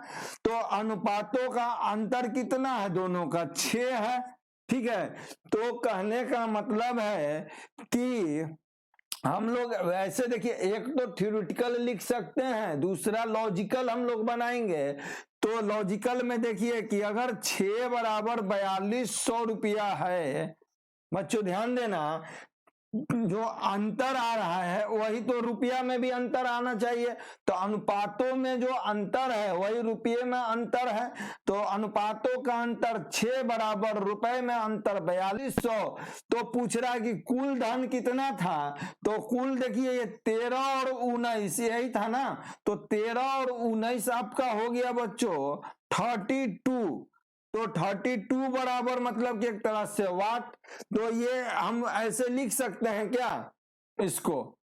तो अनुपातों का अंतर कितना है दोनों का? 6 है। ठीक है, तो कहने का मतलब है कि हम लोग वैसे देखिए, एक तो थ्योरेटिकल लिख सकते हैं, दूसरा लॉजिकल हम लोग बनाएंगे। तो लॉजिकल में देखिए कि अगर 6 बराबर 4200 रुपया है, बच्चों ध्यान देना, जो अंतर आ रहा है वही तो रुपया में भी अंतर आना चाहिए। तो अनुपातों में जो अंतर है वही रुपये में अंतर है। तो अनुपातों का अंतर 6 बराबर रुपए में अंतर 4200। तो पूछ रहा है कि कुल धन कितना था? तो कुल देखिए ये 13 और 19 यही था ना, तो 13 और 19 आपका हो गया बच्चों 32। तो 32 बराबर मतलब कि एक तरह से वाट। तो ये हम ऐसे लिख सकते हैं क्या? इसको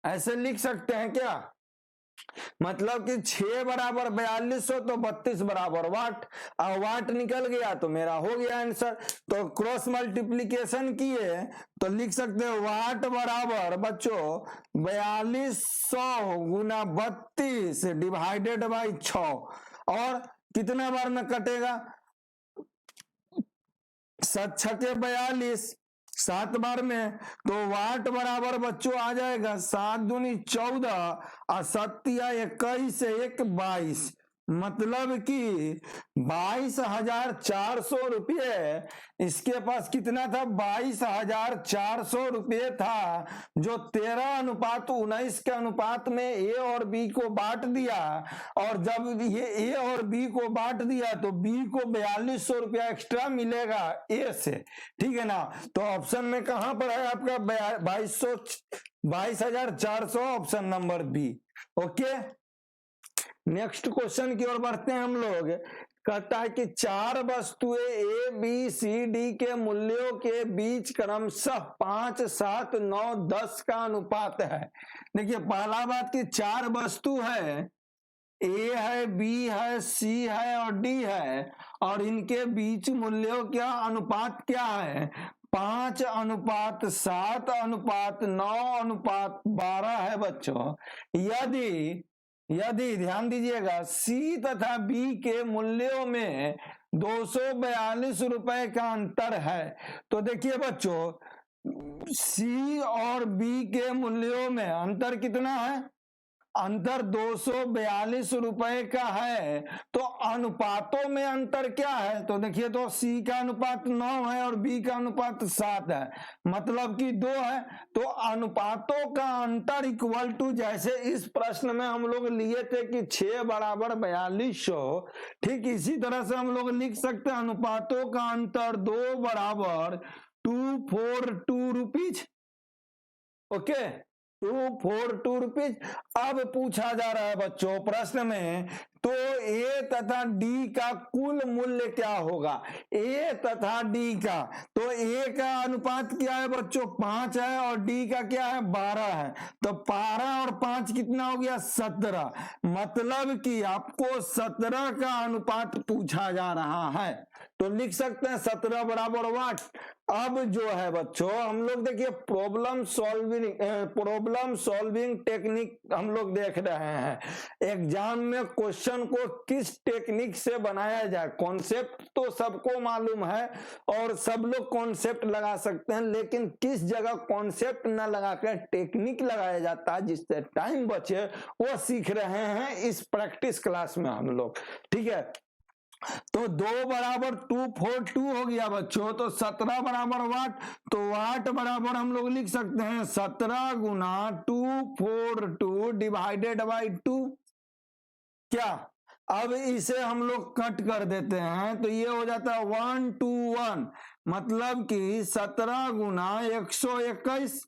ऐसे लिख सकते हैं क्या? मतलब कि 6 बराबर 4200 तो 32 बराबर वाट। और वाट निकल गया तो मेरा हो गया आंसर। तो क्रॉस मल्टीप्लीकेशन किए तो लिख सकते हैं वाट बराबर बच्चों 4200 गुना 32 डिवाइडेड बाई 6। और कितना बार में कटेगा? 7 छके 42, 7 बार में। तो वाट बराबर बच्चों आ जाएगा 7 दूनी 14 और 7 या 21 से 1 22, मतलब कि 22,400 रुपये इसके पास कितना था? 22,400 रुपये था, जो 13:19 के अनुपात में ए और बी को बांट दिया। और जब ये ए और बी को बांट दिया तो बी को 4200 रुपया एक्स्ट्रा मिलेगा ए से। ठीक है ना? तो ऑप्शन में कहां पर है आपका 22,400, option number B. Okay, next question की ओर बढ़ते हैं हम लोग। कहता है कि 4 वस्तुएं ए बी सी डी के मूल्यों के बीच क्रमशः 5 7 9 10 का अनुपात है। देखिए पहला बात कि 4 वस्तु है, ए है, बी है, सी है और डी है, और इनके बीच मूल्यों क्या अनुपात क्या है? 5:7:9:12 है बच्चों। यदि ध्यान दीजिएगा सी तथा बी के मूल्यों में 242 रुपए का अंतर है, तो देखिए बच्चों सी और बी के मूल्यों में अंतर कितना है? अंतर 242 रुपए का है, तो अनुपातों में अंतर क्या है? तो देखिए, तो सी का अनुपात 9 है और बी का अनुपात 7 है, मतलब कि 2 है। तो अनुपातों का अंतर इक्वल टू, जैसे इस प्रश्न में हम लोग लिए थे कि 6 बराबर 4200, ठीक इसी तरह से हम लोग लिख सकते हैं अनुपातों का अंतर 2 बराबर 242 रुपीज। Okay, 242 rupees. अब पूछा जा रहा है बच्चों प्रश्न में, तो ए तथा डी का कुल मूल्य क्या होगा? ए तथा डी का, तो ए का अनुपात क्या है बच्चों? 5 है और डी का क्या है? 12 है। तो 12 और 5 कितना हो गया? 17। मतलब कि आपको 17 का अनुपात पूछा जा रहा है, तो लिख सकते हैं 17 बराबर वाट। अब जो है बच्चों, हम लोग देखिए प्रॉब्लम सॉल्विंग टेक्निक हम लोग देख रहे हैं। एग्जाम में क्वेश्चन को किस टेक्निक से बनाया जाए, कॉन्सेप्ट तो सबको मालूम है और सब लोग कॉन्सेप्ट लगा सकते हैं, लेकिन किस जगह कॉन्सेप्ट न लगाकर टेक्निक लगाया जाता है जिससे टाइम बचे, वो सीख रहे हैं इस प्रैक्टिस क्लास में हम लोग। ठीक है, तो 2 बराबर 242 हो गया बच्चों, तो 17 बराबर वाट, तो वाट बराबर हम लोग लिख सकते हैं 17 गुना 242 डिवाइडेड बाई 2। क्या? अब इसे हम लोग कट कर देते हैं, तो ये हो जाता है 121, मतलब कि 17 गुना 121।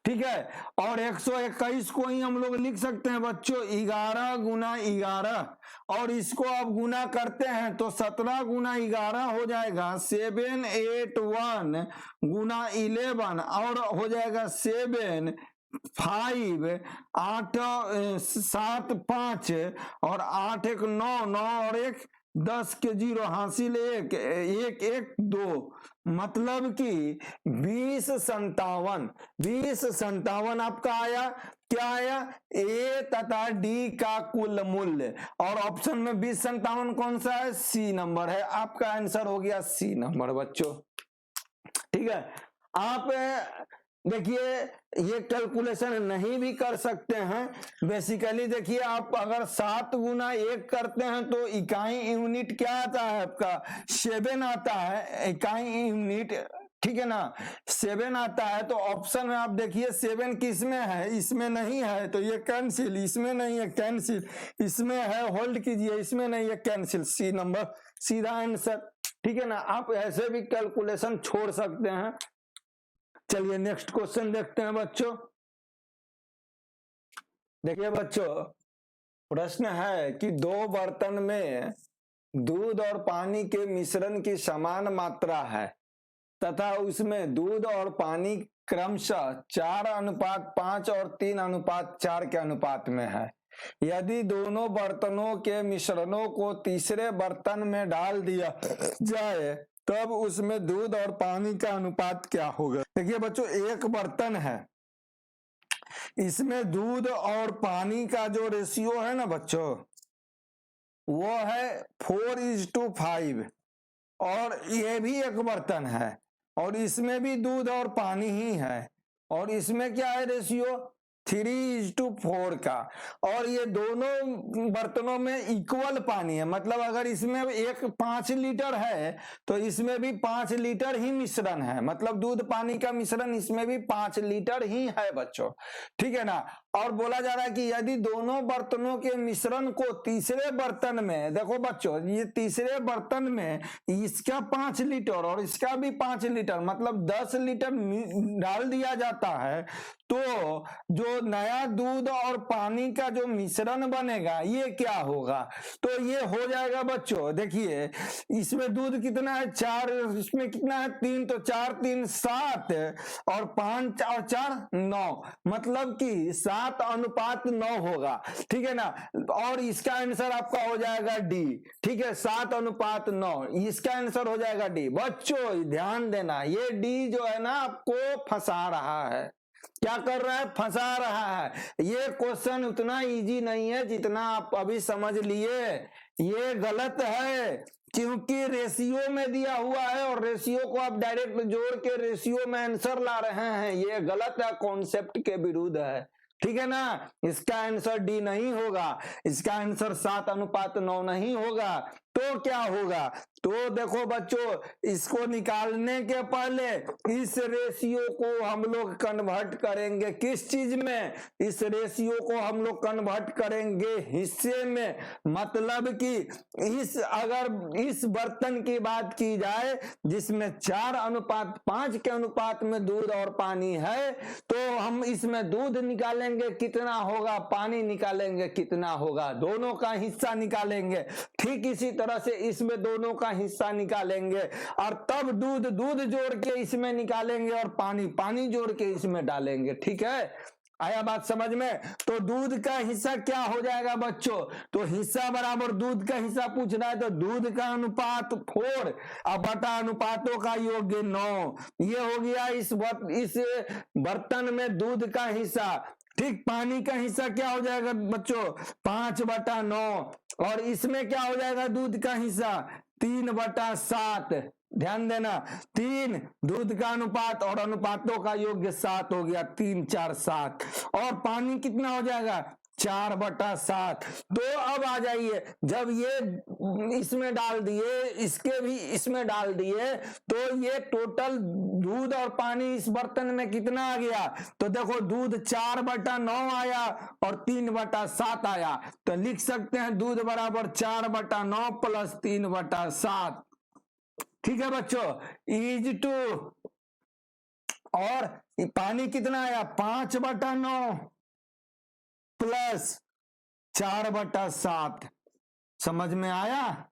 ठीक है, और 121 को ही हम लोग लिख सकते हैं बच्चों 11 गुना 11, और इसको अब गुना करते हैं तो 17 गुना 11 हो जाएगा 781 गुना 11, और हो जाएगा 7 5 8 7 5 और 8 1 9 9 और 1 10 के 0 हासिल 1 1 1 2, मतलब कि 2057 आपका आया। क्या आया? ए तथा डी का कुल मूल्य, और ऑप्शन में 2057 कौन सा है? सी नंबर है। आपका आंसर हो गया सी नंबर बच्चों। ठीक है, आप देखिए ये कैलकुलेशन नहीं भी कर सकते हैं। बेसिकली देखिए, आप अगर 7 गुना 1 करते हैं तो इकाई यूनिट क्या आता है आपका? 7 आता है इकाई यूनिट। ठीक है ना, 7 आता है। तो ऑप्शन में आप देखिए 7 किस में है? इसमें नहीं है, तो ये कैंसिल। इसमें नहीं है, कैंसिल। इसमें है, होल्ड कीजिए। इसमें नहीं है, कैंसिल। सी नंबर सीधा आंसर। ठीक है ना, आप ऐसे भी कैलकुलेशन छोड़ सकते हैं। चलिए नेक्स्ट क्वेश्चन देखते हैं बच्चों। देखिए बच्चों, प्रश्न है कि 2 बर्तन में दूध और पानी के मिश्रण की समान मात्रा है तथा उसमें दूध और पानी क्रमशः 4:5 और 3:4 के अनुपात में है। यदि दोनों बर्तनों के मिश्रणों को तीसरे बर्तन में डाल दिया जाए तब उसमें दूध और पानी का अनुपात क्या होगा? देखिए बच्चों, एक बर्तन है, इसमें दूध और पानी का जो रेशियो है ना बच्चों, वो है 4:5, और ये भी एक बर्तन है और इसमें भी दूध और पानी ही है, और इसमें क्या है रेशियो? 3:4 का। और ये दोनों बर्तनों में इक्वल पानी है, मतलब अगर इसमें एक 5 लीटर है तो इसमें भी 5 लीटर ही मिश्रण है, मतलब दूध पानी का मिश्रण इसमें भी 5 लीटर ही है बच्चों। ठीक है ना, और बोला जा रहा है कि यदि दोनों बर्तनों के मिश्रण को तीसरे बर्तन में, देखो बच्चों ये तीसरे बर्तन में इसका 5 लीटर और इसका भी 5 लीटर, मतलब 10 लीटर डाल दिया जाता है, तो जो नया दूध और पानी का जो मिश्रण बनेगा ये क्या होगा? तो ये हो जाएगा बच्चों, देखिए इसमें दूध कितना है? 4, इसमें कितना है? 3, तो 4 3 7 और 5 और 4 9, मतलब कि 7:9 होगा। ठीक है ना, और इसका आंसर आपका हो जाएगा डी। ठीक है, 7:9, इसका आंसर हो जाएगा डी। बच्चों ध्यान देना, ये डी जो है ना आपको फंसा रहा है। क्या कर रहा है? फंसा रहा है। ये क्वेश्चन उतना इजी नहीं है जितना आप अभी समझ लिए। ये गलत है, क्योंकि रेशियो में दिया हुआ है और रेशियो को आप डायरेक्ट जोड़ के रेशियो में आंसर ला रहे हैं। ये गलत है, कॉन्सेप्ट के विरुद्ध है। ठीक है ना। इसका आंसर डी नहीं होगा, इसका आंसर 7:9 नहीं होगा। तो क्या होगा, तो देखो बच्चों, इसको निकालने के पहले इस रेशियो को हम लोग कन्वर्ट करेंगे किस चीज में, इस रेशियो को हम लोग कन्वर्ट करेंगे हिस्से में। मतलब कि अगर इस बर्तन की बात की जाए जिसमें 4:5 के अनुपात में दूध और पानी है, तो हम इसमें दूध निकालेंगे कितना होगा, पानी निकालेंगे कितना होगा, दोनों का हिस्सा निकालेंगे। ठीक इसी तरह से इसमें दोनों का हिस्सा निकालेंगे और तब दूध जोड़ के इसमें निकालेंगे और पानी जोड़ के इसमें डालेंगे। ठीक है, आया बात समझ में। तो दूध का हिस्सा क्या हो जाएगा बच्चों, तो हिस्सा बराबर दूध का हिस्सा पूछ रहा है, तो दूध का अनुपात 4 और बटा अनुपातों का योग 9, ये हो गया इस बर्तन में दूध का हिस्सा। ठीक, पानी का हिस्सा क्या हो जाएगा बच्चों, 5/9, और इसमें क्या हो जाएगा दूध का हिस्सा 3/7। ध्यान देना, 3 दूध का अनुपात और अनुपातों का योग 7 हो गया, 3 4 7, और पानी कितना हो जाएगा 4/7। तो अब आ जाइए, जब ये इसमें डाल दिए, इसके भी इसमें डाल दिए, तो ये टोटल दूध और पानी इस बर्तन में कितना आ गया, तो देखो दूध 4/9 आया और 3/7 आया। तो लिख सकते हैं दूध बराबर 4/9 प्लस 3/7। ठीक है बच्चों, इज टू, और पानी कितना आया 5/9 प्लस 4/7। समझ में आया।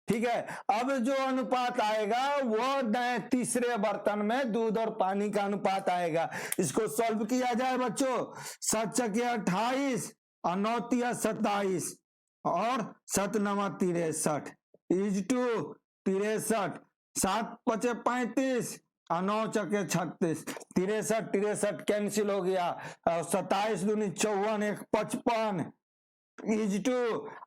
ठीक है, अब जो अनुपात आएगा वो तीसरे बर्तन में दूध और पानी का अनुपात आएगा। इसको सॉल्व किया जाए बच्चों, 7 × 28 और 9 × 27 और 7 × 9 = 63 इज टू 63, 7 × 5 = 35 और 9 × 36, 63 कैंसिल हो गया, और 27 दूनी 54, 1 55 इज टू,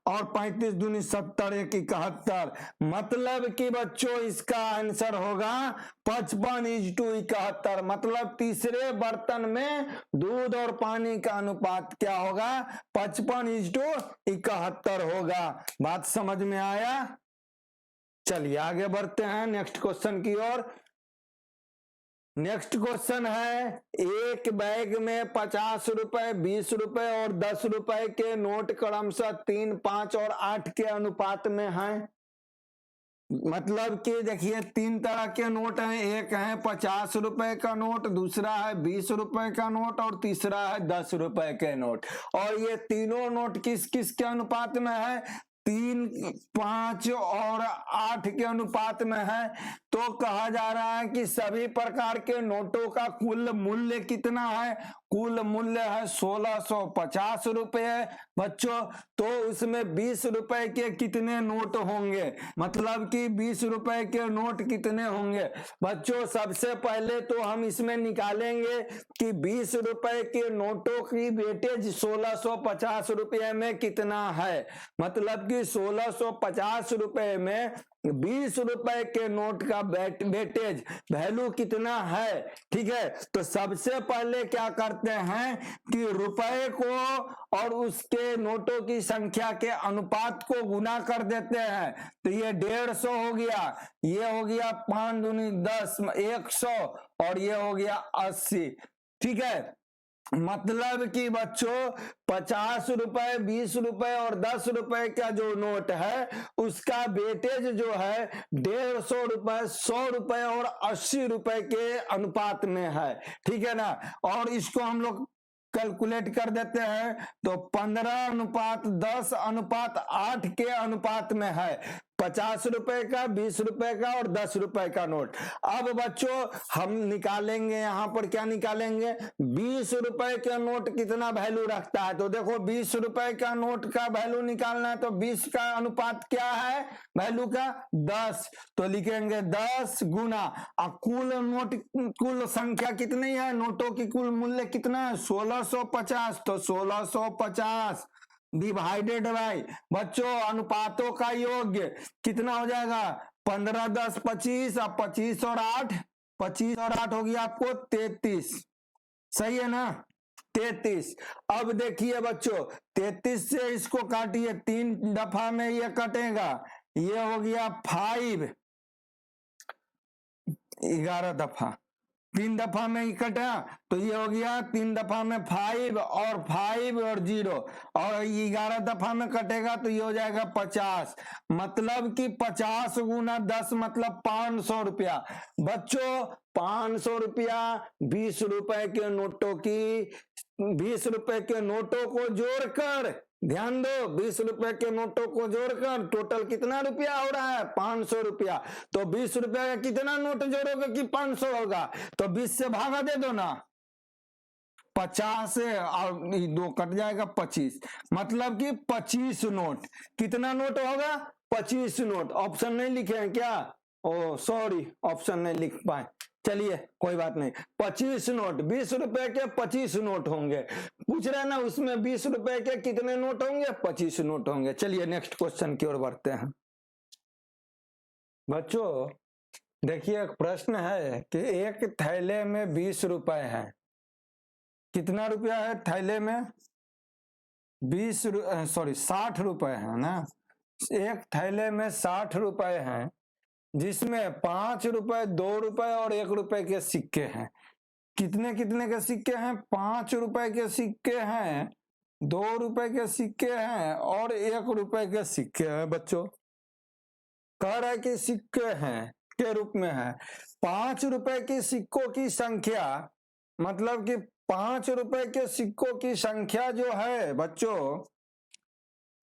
और 35 दूनी 70, 1 71। मतलब कि बच्चों इसका आंसर होगा 55 इज टू 71। मतलब तीसरे बर्तन में दूध और पानी का अनुपात क्या होगा, 55 इज टू 71 होगा। बात समझ में आया। चलिए आगे बढ़ते हैं नेक्स्ट क्वेश्चन की ओर। नेक्स्ट क्वेश्चन है, एक बैग में 50 रुपए, 20 रुपए और 10 रुपए के नोट क्रमशः 3, 5 और 8 के अनुपात में हैं। मतलब कि देखिए 3 तरह के नोट हैं, एक है 50 रुपए का नोट, दूसरा है 20 रुपए का नोट और तीसरा है 10 रुपए के नोट। और ये तीनों नोट किस किस के अनुपात में है, 3, 5 और 8 के अनुपात में है। तो कहा जा रहा है कि सभी प्रकार के नोटों का कुल मूल्य कितना है, कुल मूल्य है 1650 रुपए बच्चों। तो उसमें 20 रुपए के कितने नोट होंगे, मतलब कि 20 रुपए के नोट कितने होंगे बच्चों। सबसे पहले तो हम इसमें निकालेंगे कि 20 रुपए के नोटों की वेटेज 1650 रुपए में कितना है। मतलब कि 1650 रुपए में 20 रुपए के नोट का वेटेज वैल्यू कितना है। ठीक है, तो सबसे पहले क्या करते हैं कि रुपए को और उसके नोटों की संख्या के अनुपात को गुना कर देते हैं। तो ये 150 हो गया, ये हो गया 5 दूनी 10, 100, और ये हो गया 80। ठीक है, मतलब कि बच्चों 50 रुपए, 20 रुपए और 10 रुपए का जो नोट है उसका वेटेज जो है 150 रुपए, 100 रुपए और 80 रुपए के अनुपात में है। ठीक है ना, और इसको हम लोग कैलकुलेट कर देते हैं तो 15:10:8 के अनुपात में है। 50 रुपए का, 20 रुपए का और 10 रुपए का नोट। अब बच्चों हम निकालेंगे, यहां पर क्या निकालेंगे, 20 रुपए का नोट कितना वैल्यू रखता है। तो देखो 20 रुपए का नोट का वैल्यू निकालना है, तो 20 का अनुपात क्या है वैल्यू का 10। तो लिखेंगे 10 गुना कुल नोट, कुल संख्या कितनी है, नोटों की कुल मूल्य कितना है 1650। तो 1650 डिवाइडेड बाय बच्चों अनुपातों का योग कितना हो जाएगा, 15, 10, 25, अब 25 और 8 हो गया आपको 33। सही है ना, 33। अब देखिए बच्चों 33 से इसको काटिए, 3 दफा में ये कटेगा, ये हो गया 5, 11 दफा, 3 दफा में ही कटा तो ये हो गया 3 दफा में 5 और 5 और 0, और 11 दफा में कटेगा तो ये हो जाएगा 50। मतलब कि 50 गुना 10 मतलब 500 रुपया। बच्चों 500 रुपया 20 रुपए के नोटों की, 20 रुपए के नोटों को जोड़कर, ध्यान दो 20 रुपए के नोटों को जोड़कर टोटल कितना रुपया हो रहा है, 500 रुपया। तो 20 रुपए का कितना नोट जोड़ोगे कि 500 होगा, तो 20 से भागा दे दो ना, 50 से और 2 कट जाएगा 25, मतलब कि 25 नोट। कितना नोट होगा, 25 नोट। ऑप्शन नहीं लिखे हैं क्या, ओ सॉरी ऑप्शन नहीं लिख पाए, चलिए कोई बात नहीं। 25 नोट, 20 रुपए के 25 नोट होंगे। पूछ रहे ना उसमें 20 रुपए के कितने नोट होंगे, 25 नोट होंगे। चलिए नेक्स्ट क्वेश्चन की ओर बढ़ते हैं। बच्चों देखिए एक प्रश्न है कि एक थैले में 20 रुपए है। कितना रुपया है थैले में, 60 रुपए है ना। एक थैले में 60 रुपए हैं, जिसमें 5 रुपए, 2 रुपए और 1 रुपए के सिक्के हैं। कितने कितने के सिक्के हैं, 5 रुपए के सिक्के हैं, 2 रुपए के सिक्के हैं और 1 रुपए के सिक्के हैं। बच्चों कह रहा है कि सिक्के हैं के रूप में है। 5 रुपए के सिक्कों की संख्या, मतलब कि 5 रुपए के सिक्कों की संख्या जो है बच्चों,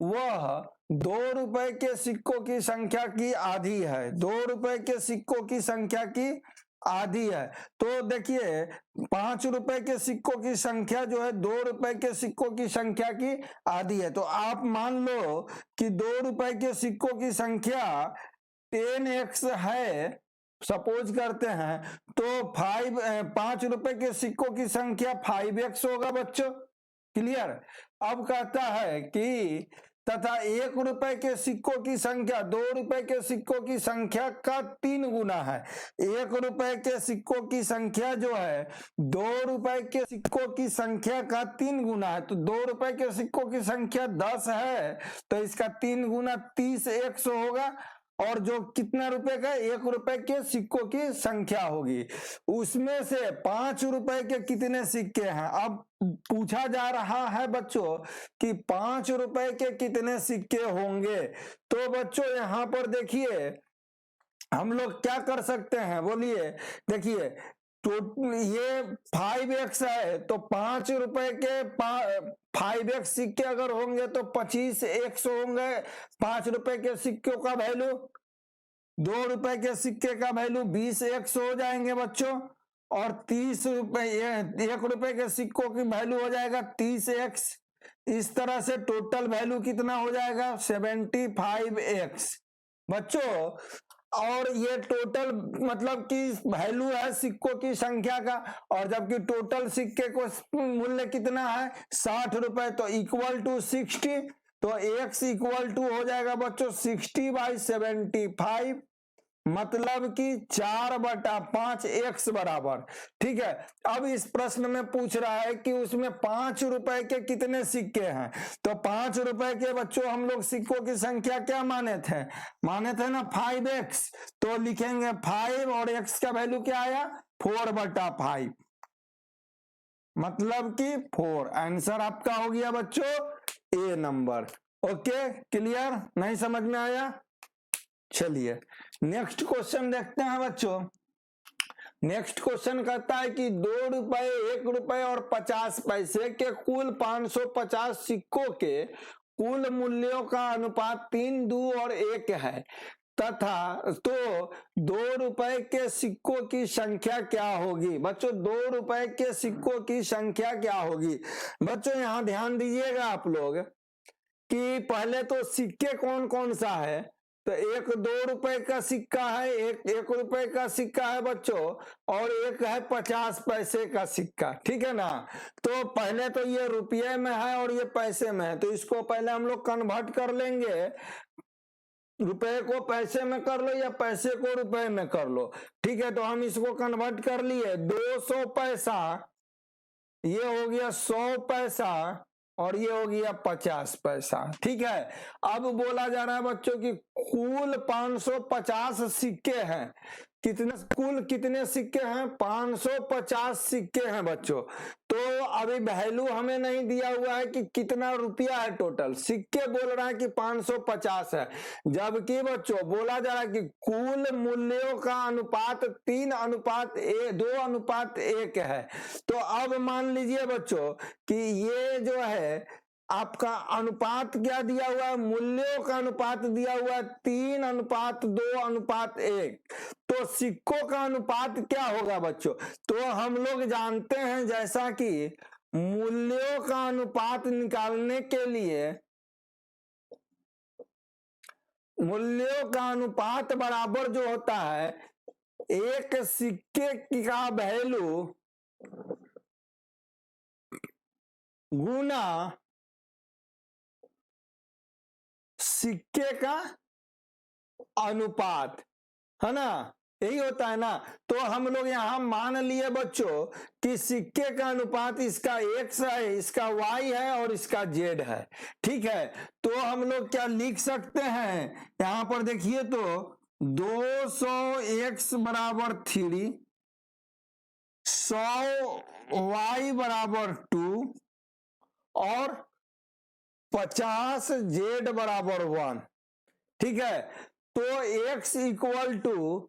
वह 2 रुपए के सिक्कों की संख्या की आधी है। 2 रुपए के सिक्कों की संख्या की आधी है। तो देखिए 5 रुपए के सिक्कों की संख्या जो है 2 रुपए के सिक्कों की संख्या की आधी है। तो आप मान लो कि 2 रुपए के सिक्कों की संख्या 10x है, सपोज करते हैं, तो 5 रुपए के सिक्कों की संख्या 5x होगा। बच्चों क्लियर। अब कहता है कि तथा 1 रुपए के सिक्कों की संख्या 2 रुपए के सिक्कों की संख्या का 3 गुना है। 1 रुपए के सिक्कों की संख्या जो है 2 रुपए के सिक्कों की संख्या का 3 गुना है। तो 2 रुपए के सिक्कों की संख्या 10 है, तो इसका 3 गुना 30x होगा। और जो कितना रुपए का, 1 रुपए के सिक्कों की संख्या होगी। उसमें से 5 रुपए के कितने सिक्के हैं। अब पूछा जा रहा है बच्चों कि 5 रुपए के कितने सिक्के होंगे। तो बच्चों यहां पर देखिए हम लोग क्या कर सकते हैं, बोलिए। देखिए तो ये 5x है, तो 5 रुपए के 5x सिक्के अगर होंगे तो 25x होंगे 5 रुपए के सिक्कों का वैल्यू। 2 रुपए के सिक्के का वैल्यू 20x हो जाएंगे बच्चों। और 30 रुपए, 1 रुपए के सिक्कों की वैल्यू हो जाएगा 30x। इस तरह से टोटल वैल्यू कितना हो जाएगा, 75x। बच्चों और ये टोटल मतलब कि वैल्यू है सिक्कों की संख्या का, और जबकि टोटल सिक्के को मूल्य कितना है 60 रुपए, तो इक्वल टू 60। तो x इक्वल टू हो जाएगा बच्चों 60/75, मतलब कि 4/5 x बराबर। ठीक है। अब इस प्रश्न में पूछ रहा है कि उसमें 5 रुपए के कितने सिक्के हैं। तो 5 रुपए के बच्चों हम लोग सिक्कों की संख्या क्या माने थे ना 5x। तो लिखेंगे 5 और x का वैल्यू क्या आया 4/5, मतलब कि 4। आंसर आपका हो गया बच्चों ए नंबर। ओके क्लियर, नहीं समझ में आया। चलिए नेक्स्ट क्वेश्चन देखते हैं बच्चों। नेक्स्ट क्वेश्चन कहता है कि 2 रुपए, 1 रुपए और 50 पैसे के कुल 550 सिक्कों के कुल मूल्यों का अनुपात 3, 2 और 1 है तथा तो 2 रुपए के सिक्कों की संख्या क्या होगी। बच्चों 2 रुपए के सिक्कों की संख्या क्या होगी। बच्चों यहां ध्यान दीजिएगा आप लोग कि पहले तो सिक्के कौन कौन सा है। तो एक 2 रुपए का सिक्का है, एक 1 रुपए का सिक्का है बच्चों, और एक है 50 पैसे का सिक्का। ठीक है ना। तो पहले तो ये रुपये में है और ये पैसे में है, तो इसको पहले हम लोग कन्वर्ट कर लेंगे। रुपए को पैसे में कर लो या पैसे को रुपए में कर लो। ठीक है। तो हम इसको कन्वर्ट कर लिए। 200 पैसा ये हो गया 100 पैसा और ये हो गया 50 पैसा। ठीक है, अब बोला जा रहा है बच्चों की कुल 550 सिक्के हैं। कुल कितने सिक्के हैं? 550 सिक्के हैं बच्चों। तो अभी वैल्यू हमें नहीं दिया हुआ है कि कितना रुपया है टोटल, सिक्के बोल रहा है कि 550 है, जबकि बच्चों बोला जा रहा है कि कुल मूल्यों का अनुपात 2:1 है। तो अब मान लीजिए बच्चों कि ये जो है आपका अनुपात क्या दिया हुआ है, मूल्यों का अनुपात दिया हुआ है 3:2:1। तो सिक्कों का अनुपात क्या होगा बच्चों? तो हम लोग जानते हैं जैसा कि मूल्यों का अनुपात निकालने के लिए मूल्यों का अनुपात बराबर जो होता है एक सिक्के का वैल्यू गुना सिक्के का अनुपात, है ना, यही होता है ना। तो हम लोग यहां मान लिए बच्चों कि सिक्के का अनुपात इसका x है, इसका y है और इसका z है। ठीक है, तो हम लोग क्या लिख सकते हैं, यहां पर देखिए तो 200x बराबर 3, 100y बराबर 2 और 50z बराबर 1। ठीक है, तो x equal to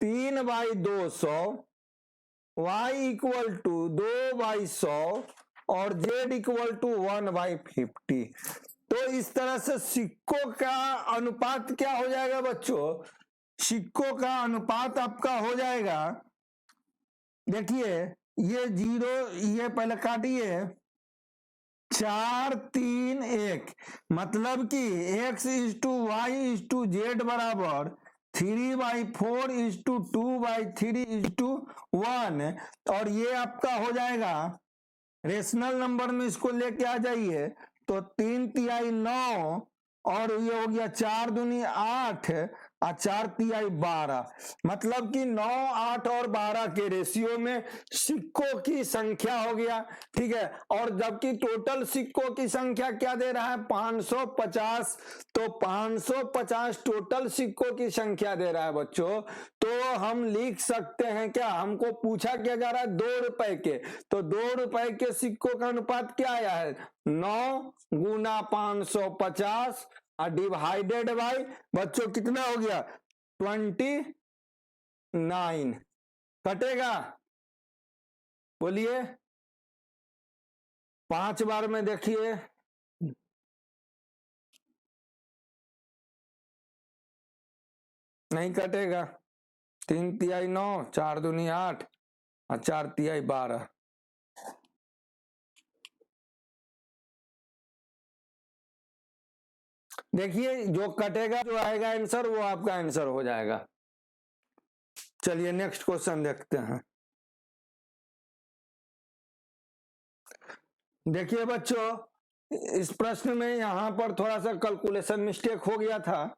3/200, y equal to 2/100 और z इक्वल टू 1/50। तो इस तरह से सिक्कों का अनुपात क्या हो जाएगा बच्चों? सिक्कों का अनुपात आपका हो जाएगा, देखिए ये 0, ये पहले काटिए, 4, 3, 1, मतलब कि x:y:z बराबर 3/4:2/3:1। और ये आपका हो जाएगा रेशनल नंबर में, इसको लेके आ जाइए तो 3 9 और ये हो गया 4 दूनी 8 और 4 तिहाई 12, मतलब कि 9, 8 और 12 के रेशियो में सिक्कों की संख्या हो गया। ठीक है, और जबकि टोटल सिक्कों की संख्या क्या दे रहा है? 550। तो 550 टोटल सिक्कों की संख्या दे रहा है बच्चों। तो हम लिख सकते हैं क्या, हमको पूछा क्या जा रहा है 2 रुपए के, तो 2 रुपए के सिक्कों का अनुपात क्या आया है? 9 गुना 550 और डिवाइडेड बाई बच्चों कितना हो गया? 29। कटेगा, बोलिए 5 बार में देखिए, नहीं कटेगा। 3 तिहाई 9, 4 दूनी 8 और 4 तिहाई 12। देखिए जो कटेगा जो आएगा आंसर वो आपका आंसर हो जाएगा। चलिए नेक्स्ट क्वेश्चन देखते हैं। देखिए बच्चों इस प्रश्न में यहां पर थोड़ा सा कैलकुलेशन मिस्टेक हो गया था।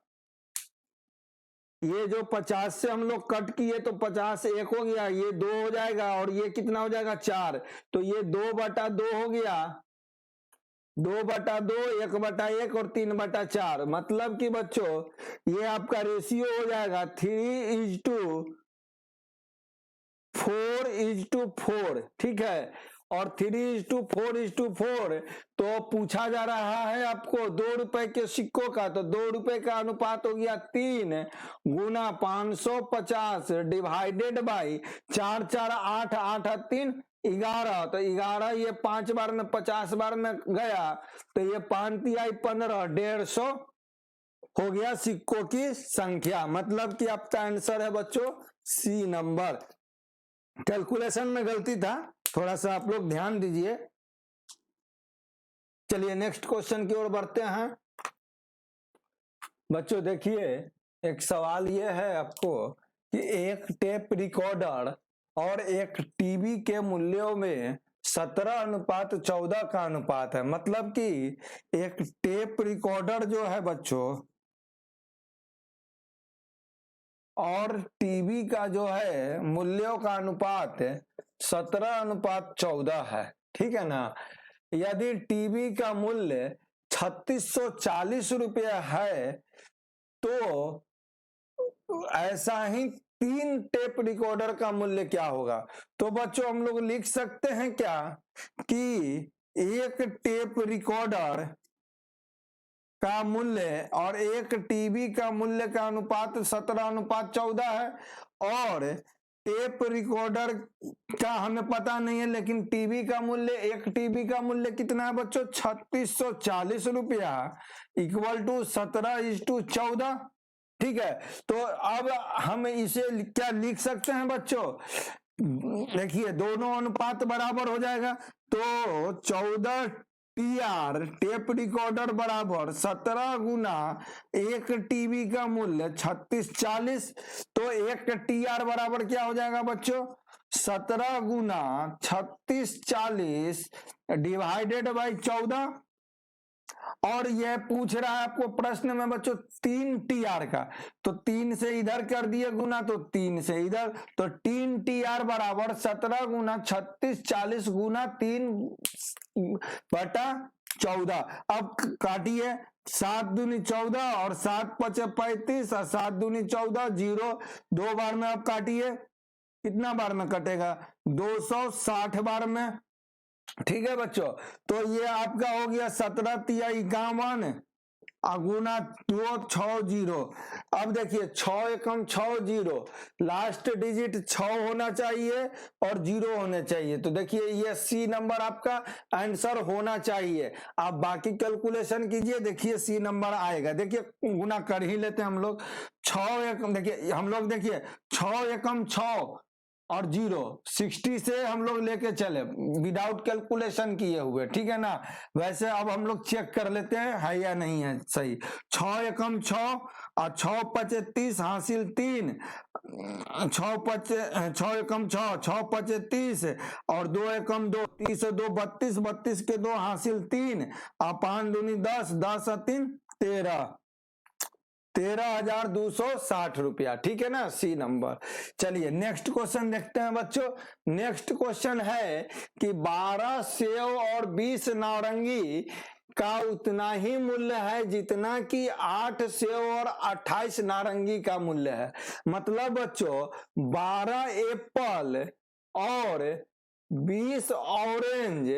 ये जो 50 से हम लोग कट किए तो 50 1 हो गया, ये 2 हो जाएगा और ये कितना हो जाएगा 4, तो ये 2/2 हो गया, 2/2, 1/1 और 3/4, मतलब कि बच्चों ये आपका रेशियो हो जाएगा 3:4:4। ठीक है, और 3:4:4। तो पूछा जा रहा है आपको 2 रुपए के सिक्कों का, तो 2 रुपए का अनुपात हो गया 3 गुना 550 डिवाइडेड बाई 4 4 8 8 3 11। तो 11 ये 5 बार में 50 बार में गया, तो ये 5 तिहाई 15, 150 हो गया सिक्कों की संख्या। मतलब कि आपका आंसर है बच्चों सी नंबर। कैलकुलेशन में गलती था, थोड़ा सा आप लोग ध्यान दीजिए। चलिए नेक्स्ट क्वेश्चन की ओर बढ़ते हैं। बच्चों देखिए एक सवाल ये है आपको कि एक टेप रिकॉर्डर और एक टीवी के मूल्यों में 17:14 का अनुपात है। मतलब कि एक टेप रिकॉर्डर जो है बच्चों और टीवी का जो है मूल्यों का अनुपात 17:14 है, ठीक है ना। यदि टीवी का मूल्य 3640 रुपया है तो ऐसा ही 3 टेप रिकॉर्डर का मूल्य क्या होगा। तो बच्चों हम लोग लिख सकते हैं क्या कि एक टेप रिकॉर्डर का मूल्य और एक टीवी का मूल्य का अनुपात 17:14 है, और टेप रिकॉर्डर का हमें पता नहीं है, लेकिन टीवी का मूल्य, एक टीवी का मूल्य कितना है बच्चों, 3640 रुपया इक्वल टू 17:14, ठीक है। तो अब हम इसे क्या लिख सकते हैं बच्चों, देखिए दोनों अनुपात बराबर हो जाएगा, तो 14 TR टेप रिकॉर्डर बराबर 17 गुना एक टीवी का मूल्य 3640, तो एक TR बराबर क्या हो जाएगा बच्चों, 17 गुना 3640 डिवाइडेड बाई 14, और यह पूछ रहा है आपको प्रश्न में बच्चों 3 TR का, तो 3 से इधर कर दिए गुना, तो 3 से इधर, तो 3 TR बराबर 17 गुना 3640 गुना 3/14। अब काटिए, 7 दूनी 14 और 7 पचे 35 और 7 दूनी 14, 0 2 बार में। अब काटिए, कितना बार में कटेगा, 260 बार में, ठीक है बच्चों। तो ये आपका हो गया 17 तिया 51 गुना 260। अब देखिए 6 एकम 6 0, लास्ट डिजिट 6 होना चाहिए और 0 होने चाहिए, तो देखिए ये सी नंबर आपका आंसर होना चाहिए। आप बाकी कैलकुलेशन कीजिए, देखिए सी नंबर आएगा। देखिए गुना कर ही लेते हैं हम लोग, 6 एकम, देखिए हम लोग देखिए 6 एकम 6 और 0, 60 से हम लोग लेके चले विदाउट कैलकुलेशन किए हुए, ठीक है ना। वैसे अब हम लोग चेक कर लेते हैं है या नहीं है सही। 6 एकम 6 और 6 पचे 30 हासिल 3, 6 एकम 6, 6 पचे 30 और 2 एकम 2, 30 से 2 32, 32 के 2 हासिल 3 और 5 दूनी 10, 10 और 3 13, 13,260 रुपया, ठीक है ना, सी नंबर। चलिए नेक्स्ट क्वेश्चन देखते हैं बच्चों। नेक्स्ट क्वेश्चन है कि 12 सेव और 20 नारंगी का उतना ही मूल्य है जितना कि 8 सेव और 28 नारंगी का मूल्य है। मतलब बच्चों 12 एप्पल और 20 ऑरेंज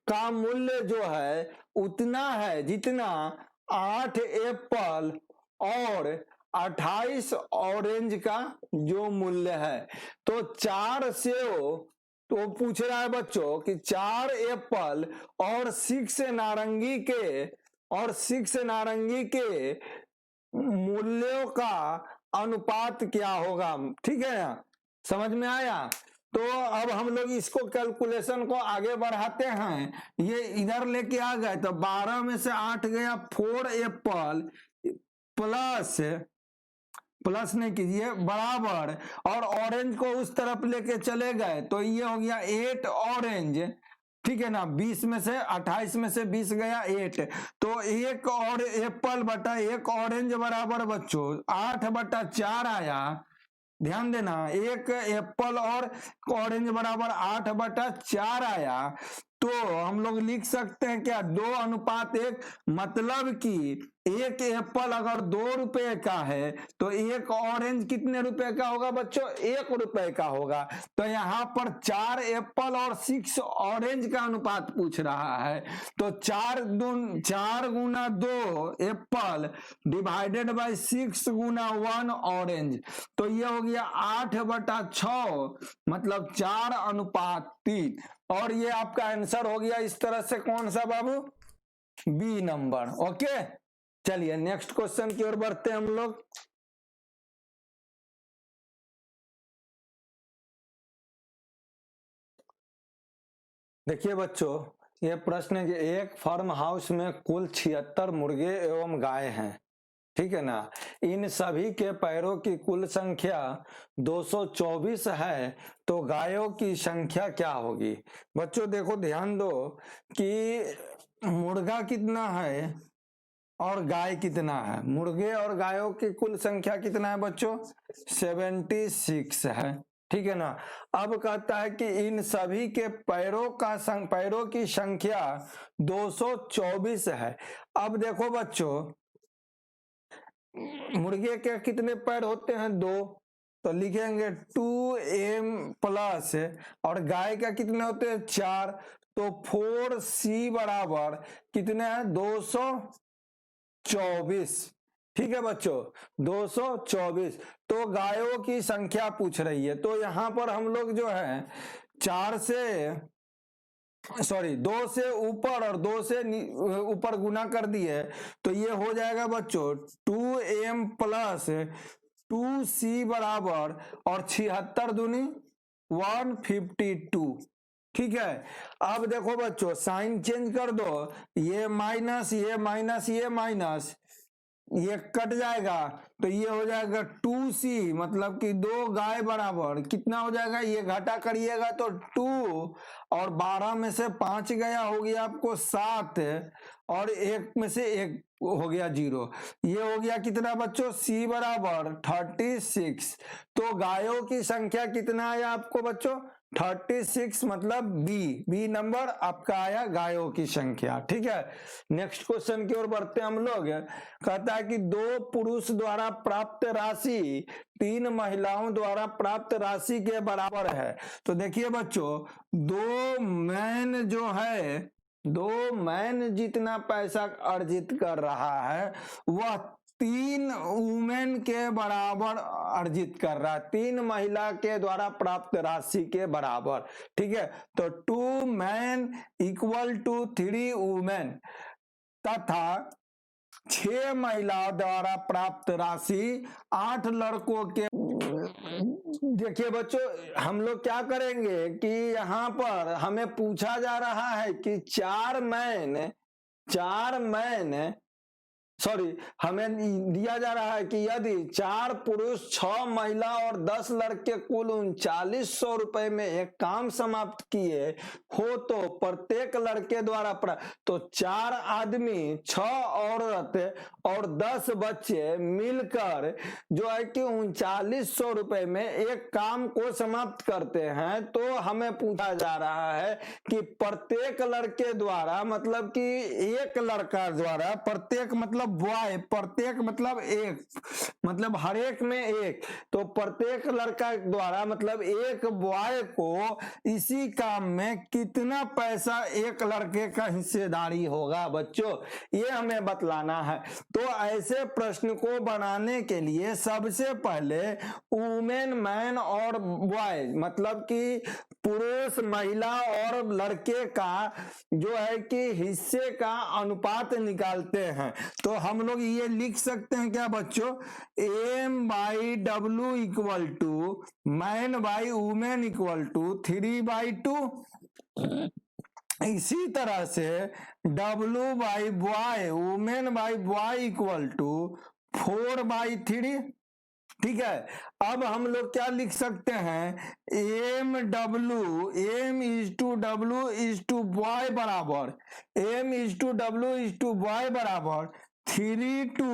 का मूल्य जो है उतना है जितना 8 एप्पल और 28 ऑरेंज का जो मूल्य है। तो 4 सेव, तो पूछ रहा है बच्चों कि 4 एप्पल और 6 नारंगी के मूल्यों का अनुपात क्या होगा, ठीक है ना, समझ में आया। तो अब हम लोग इसको कैलकुलेशन को आगे बढ़ाते हैं, ये इधर लेके आ गए, तो 12 में से 8 गया, 4 एप्पल प्लस नहीं कीजिए बराबर, और ऑरेंज को उस तरफ लेके चले गए, तो ये हो गया 8 ऑरेंज, ठीक है ना। 20 में से 28 में से 20 गया 8, तो 1 और एप्पल बटा 1 ऑरेंज बराबर बच्चों 8/4 आया। ध्यान देना, 1 एप्पल और ऑरेंज बराबर 8/4 आया। तो हम लोग लिख सकते हैं क्या, 2:1, मतलब कि 1 एप्पल अगर 2 रुपए का है तो 1 ऑरेंज कितने रुपए का होगा बच्चों, 1 रुपए का होगा। तो यहाँ पर 4 एप्पल और 6 ऑरेंज का अनुपात पूछ रहा है, तो 4 गुना 2 Apple divided by 6 Guna 1 orange, तो ये हो गया 8/6, मतलब 4:3, और ये आपका आंसर हो गया इस तरह से, कौन सा बाबू, बी नंबर। ओके, चलिए नेक्स्ट क्वेश्चन की ओर बढ़ते हैं हम लोग। देखिए बच्चों, ये प्रश्न है कि एक फार्म हाउस में कुल 76 मुर्गे एवं गाय हैं, ठीक है ना। इन सभी के पैरों की कुल संख्या 224 है, तो गायों की संख्या क्या होगी। बच्चों देखो ध्यान दो कि मुर्गा कितना है और गाय कितना है। मुर्गे और गायों की कुल संख्या कितना है बच्चों, 76 है, ठीक है ना। अब कहता है कि इन सभी के पैरों की संख्या 224 है। अब देखो बच्चों, मुर्गे के कितने पैर होते हैं? 2, तो लिखेंगे 2m प्लस, और गाय का कितने होते हैं? 4, तो 4c बराबर कितने हैं? 224। ठीक है बच्चों, 224। तो गायों की संख्या पूछ रही है, तो यहां पर हम लोग जो है 2 से ऊपर और 2 से ऊपर गुना कर दिए, तो ये हो जाएगा बच्चों 2m प्लस 2c बराबर, और 76 दूनी 152। ठीक है। अब देखो बच्चों, साइन चेंज कर दो, ये माइनस, ये माइनस, ये माइनस, ये कट जाएगा, तो ये हो जाएगा 2c, मतलब कि 2 गाय बराबर कितना हो जाएगा? ये घटा करिएगा तो 2, और 12 में से 5 गया, हो गया आपको 7, और 1 में से 1 हो गया 0। ये हो गया कितना बच्चों? c बराबर 36। तो गायों की संख्या कितना आया आपको बच्चों? 36, मतलब बी नंबर आपका आया गायों की संख्या। ठीक है। नेक्स्ट क्वेश्चन की ओर बढ़ते हैं हम लोग। कहता है कि 2 पुरुष द्वारा प्राप्त राशि 3 महिलाओं द्वारा प्राप्त राशि के बराबर है। तो देखिए बच्चों, 2 मैन जितना पैसा अर्जित कर रहा है, वह 3 वुमेन के बराबर अर्जित कर रहा है, 3 महिला के द्वारा प्राप्त राशि के बराबर। ठीक है। तो 2 मैन इक्वल टू 3 वुमेन, तथा 6 महिलाओं द्वारा प्राप्त राशि 8 लड़कों के। देखिए बच्चों, हम लोग क्या करेंगे कि यहाँ पर हमें पूछा जा रहा है कि 4 मैन हमें दिया जा रहा है कि यदि 4 पुरुष 6 महिला और 10 लड़के कुल 3900 रुपए में एक काम समाप्त किए हो, तो प्रत्येक लड़के द्वारा तो 4 आदमी, 6 औरत और 10 बच्चे मिलकर जो है कि 3900 रुपए में एक काम को समाप्त करते हैं। तो हमें पूछा जा रहा है कि प्रत्येक लड़के द्वारा, मतलब कि एक लड़का द्वारा, प्रत्येक मतलब बॉय, प्रत्येक मतलब एक, मतलब हर एक में एक, तो प्रत्येक लड़का द्वारा मतलब एक बॉय को इसी काम में कितना पैसा एक लड़के का हिस्सेदारी होगा बच्चों, ये हमें बतलाना है। तो ऐसे प्रश्न को बनाने के लिए सबसे पहले वुमेन, मैन और बॉय, मतलब कि पुरुष, महिला और लड़के का जो है कि हिस्से का अनुपात निकालते हैं। तो हम लोग ये लिख सकते हैं क्या बच्चों? M/W equal to man by women equal to 3/2। इसी तरह से W by boy, women by boy equal to 4/3। ठीक है। अब हम लोग क्या लिख सकते हैं? M इज टू बॉय बराबर, बराबर 3 to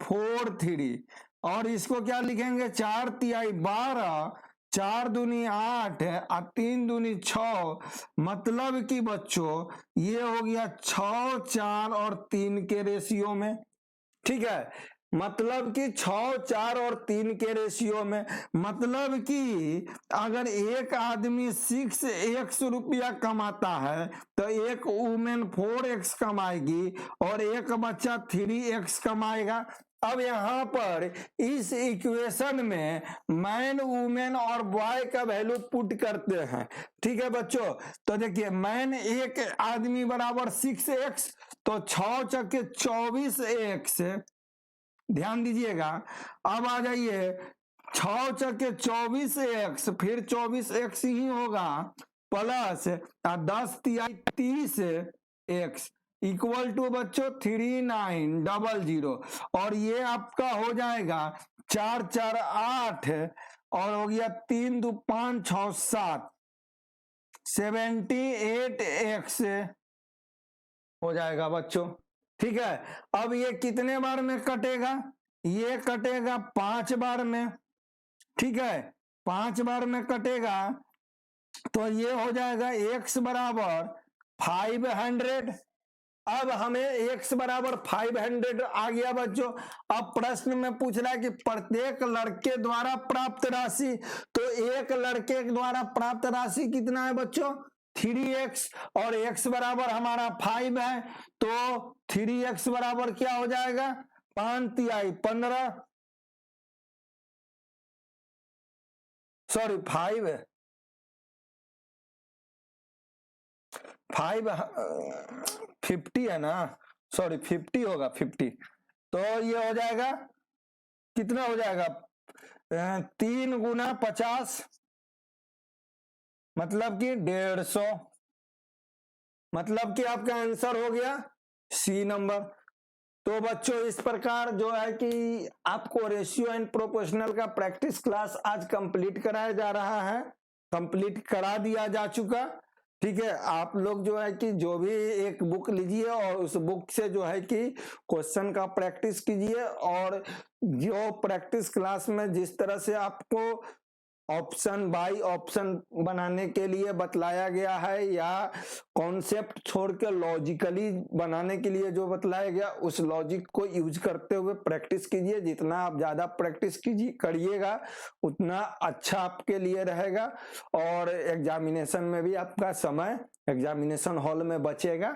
4 3, और इसको क्या लिखेंगे? 4 तिहाई 12, 4 दूनी 8 और 3 दूनी 6, मतलब कि बच्चों ये हो गया 6, 4 और 3 के रेशियो में। ठीक है, मतलब कि 6, 4 और 3 के रेशियो में, मतलब कि अगर एक आदमी 6x रुपया कमाता है तो एक वुमेन 4x कमाएगी और एक बच्चा 3x कमाएगा। अब यहाँ पर इस इक्वेशन में मैन, वुमेन और बॉय का वैल्यू पुट करते हैं। ठीक है बच्चों, तो देखिए मैन एक आदमी बराबर 6x, तो 6 चक्के 24x, ध्यान दीजिएगा। अब आ जाइए 6 चक्के 24x, फिर 24x ही होगा, प्लस 10 तिहाई 30x इक्वल टू बच्चों 3900, और ये आपका हो जाएगा 4 4 8, और हो गया 3 2 5 6 7, 78x हो जाएगा बच्चों। ठीक है। अब ये कितने बार में कटेगा? ये कटेगा 5 बार में। ठीक है, 5 बार में कटेगा तो ये हो जाएगा x बराबर 500। अब हमें x बराबर 500 आ गया बच्चों। अब प्रश्न में पूछ रहा है कि प्रत्येक लड़के द्वारा प्राप्त राशि, तो एक लड़के द्वारा प्राप्त राशि कितना है बच्चों 3x, और x बराबर हमारा 5 है, तो 3x बराबर क्या हो जाएगा 5 तिहाई 15, सॉरी 5 है 50 है ना, सॉरी 50 होगा 50। तो ये हो जाएगा कितना हो जाएगा 3 गुना 50 मतलब कि 150, मतलब कि आपका आंसर हो गया सी नंबर। तो बच्चों इस प्रकार जो है कि आपको रेशियो एंड प्रोपोर्शनल का प्रैक्टिस क्लास आज कंप्लीट कराया जा रहा है, कंप्लीट करा दिया जा चुका। ठीक है, आप लोग जो है कि जो भी एक बुक लीजिए और उस बुक से जो है कि क्वेश्चन का प्रैक्टिस कीजिए, और जो प्रैक्टिस क्लास में जिस तरह से आपको ऑप्शन बाय ऑप्शन बनाने के लिए बतलाया गया है या कॉन्सेप्ट छोड़ के लॉजिकली बनाने के लिए जो बतलाया गया, उस लॉजिक को यूज करते हुए प्रैक्टिस कीजिए। जितना आप ज्यादा प्रैक्टिस कीजिए करिएगा उतना अच्छा आपके लिए रहेगा, और एग्जामिनेशन में भी आपका समय एग्जामिनेशन हॉल में बचेगा।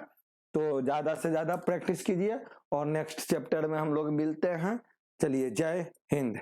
तो ज्यादा से ज्यादा प्रैक्टिस कीजिए, और नेक्स्ट चैप्टर में हम लोग मिलते हैं। चलिए, जय हिंद।